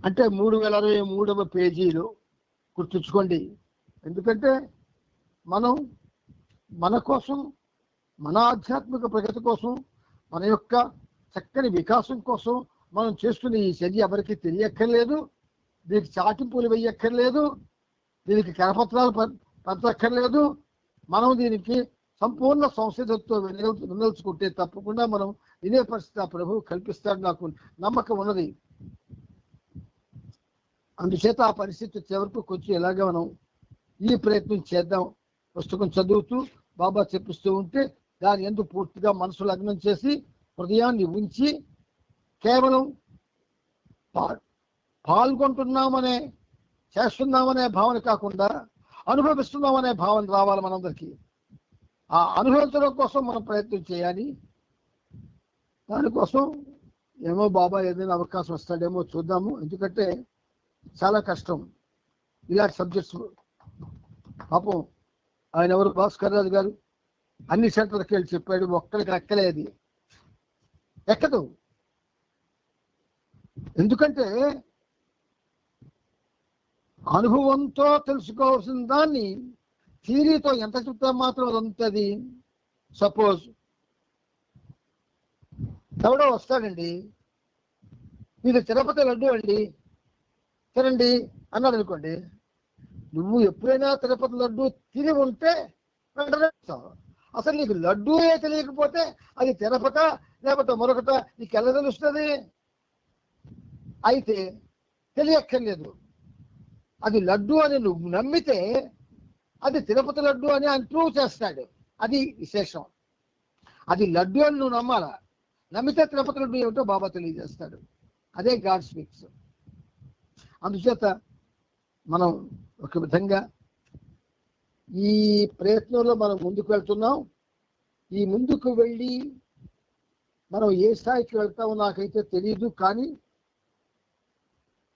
అంటే 3063వ పేజీలో గుర్తుంచుకోండి. ఎందుకంటే మనం మన కోసం, మన ఆధ్యాత్మిక ప్రగతి కోసం, మన యొక్క చక్కని వికాసం కోసం మనం చేస్తున్న ఈ చర్య ఎవరికి తెలియక్కర్లేదు. దీనికి చాటింపులు వేయక్కర్లేదు, దీనికి కరపత్రాలు పంచక్కర్లేదు. మనం దీనికి సంపూర్ణ సంసిద్ధతో వినల్చుకుంటే తప్పకుండా మనం ఇదే పరిస్థితి ఆ ప్రభువు కల్పిస్తాడు. నాకు నమ్మకం ఉన్నది. అందుచేత ఆ పరిస్థితి వచ్చే వరకు కొంచెం ఎలాగ మనం ఈ ప్రయత్నం చేద్దాం. పుస్తకం చదువుతూ బాబా చెప్పిస్తూ ఉంటే దాని యందు పూర్తిగా మనసు లగ్నం చేసి హృదయాన్ని ఉంచి కేవలం పాల్గొంటున్నామనే, చేస్తున్నామనే భావన కాకుండా అనుభవిస్తున్నామనే భావన రావాలి మనందరికీ. ఆ అనుభవించడం కోసం మనం ప్రయత్నం చేయాలి. దానికోసం ఏమో బాబా ఏదైనా అవకాశం వస్తాడేమో చూద్దాము. ఎందుకంటే చాలా కష్టం ఇలాంటి సబ్జెక్ట్స్. పాపం ఆయన ఎవరు, భాస్కర్ రాజు గారు అన్ని సెంటర్కి వెళ్ళి చెప్పాడు, ఒక్కరికి ఎక్కలేదు, ఎక్కదు. ఎందుకంటే అనుభవంతో తెలుసుకోవాల్సిన దాన్ని థియరీతో ఎంత చెప్తే మాత్రం అదంతది. సపోజ్ ఎవడో వస్తాడండి, ఇది తిరుపతి లడ్డు అండి తినండి అన్నాడు అనుకోండి, నువ్వు ఎప్పుడైనా తిరుపతి లడ్డు తిని ఉంటే వెంటనే అసలు నీకు లడ్డూయే తెలియకపోతే అది తిరుపత లేకపోతే మరొకట నీకు ఎలా తెలుస్తుంది? అయితే తెలియక్కర్లేదు. అది లడ్డు అని నువ్వు నమ్మితే అది తిరుపతి లడ్డు అని ఆయన ప్రూవ్ చేస్తాడు. అది విశేషం. అది లడ్డు అని నువ్వు నమ్మాలా, నమ్మితే తిరుపతి లడ్డు ఏమిటో బాబా తెలియజేస్తాడు. అదే గాడ్ స్పీక్స్. అందుచేత మనం ఒక విధంగా ఈ ప్రయత్నంలో మనం ముందుకు వెళ్తున్నాం. ఈ ముందుకు వెళ్ళి మనం ఏ స్థాయికి వెళ్తామో నాకైతే తెలియదు. కానీ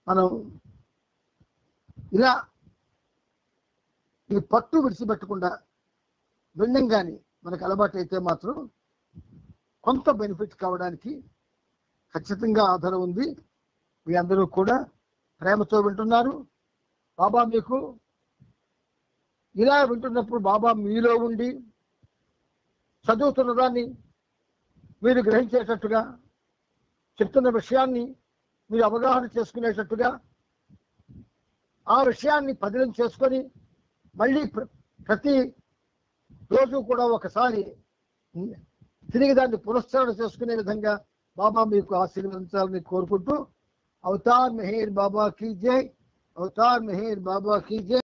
మనం ఇలా ఈ పట్టు విడిచిపెట్టకుండా వినడం కానీ మనకు అలవాటు అయితే మాత్రం కొంత బెనిఫిట్ కావడానికి ఖచ్చితంగా ఆధారం ఉంది. మీ అందరూ కూడా ప్రేమతో వింటున్నారు. బాబా మీకు ఇలా వింటున్నప్పుడు బాబా మీలో ఉండి చదువుతున్న దాన్ని మీరు గ్రహించేటట్టుగా, చెప్తున్న విషయాన్ని మీరు అవగాహన చేసుకునేటట్టుగా, ఆ విషయాన్ని పదిలం చేసుకొని మళ్ళీ ప్రతి రోజు కూడా ఒకసారి తిరిగి దాన్ని పునశ్చరణ చేసుకునే విధంగా బాబా మీకు ఆశీర్వదించాలని కోరుకుంటూ, అవతార్ మెహర్ బాబా కీ జై, అవతార్ మెహర్ బాబా కీ జై.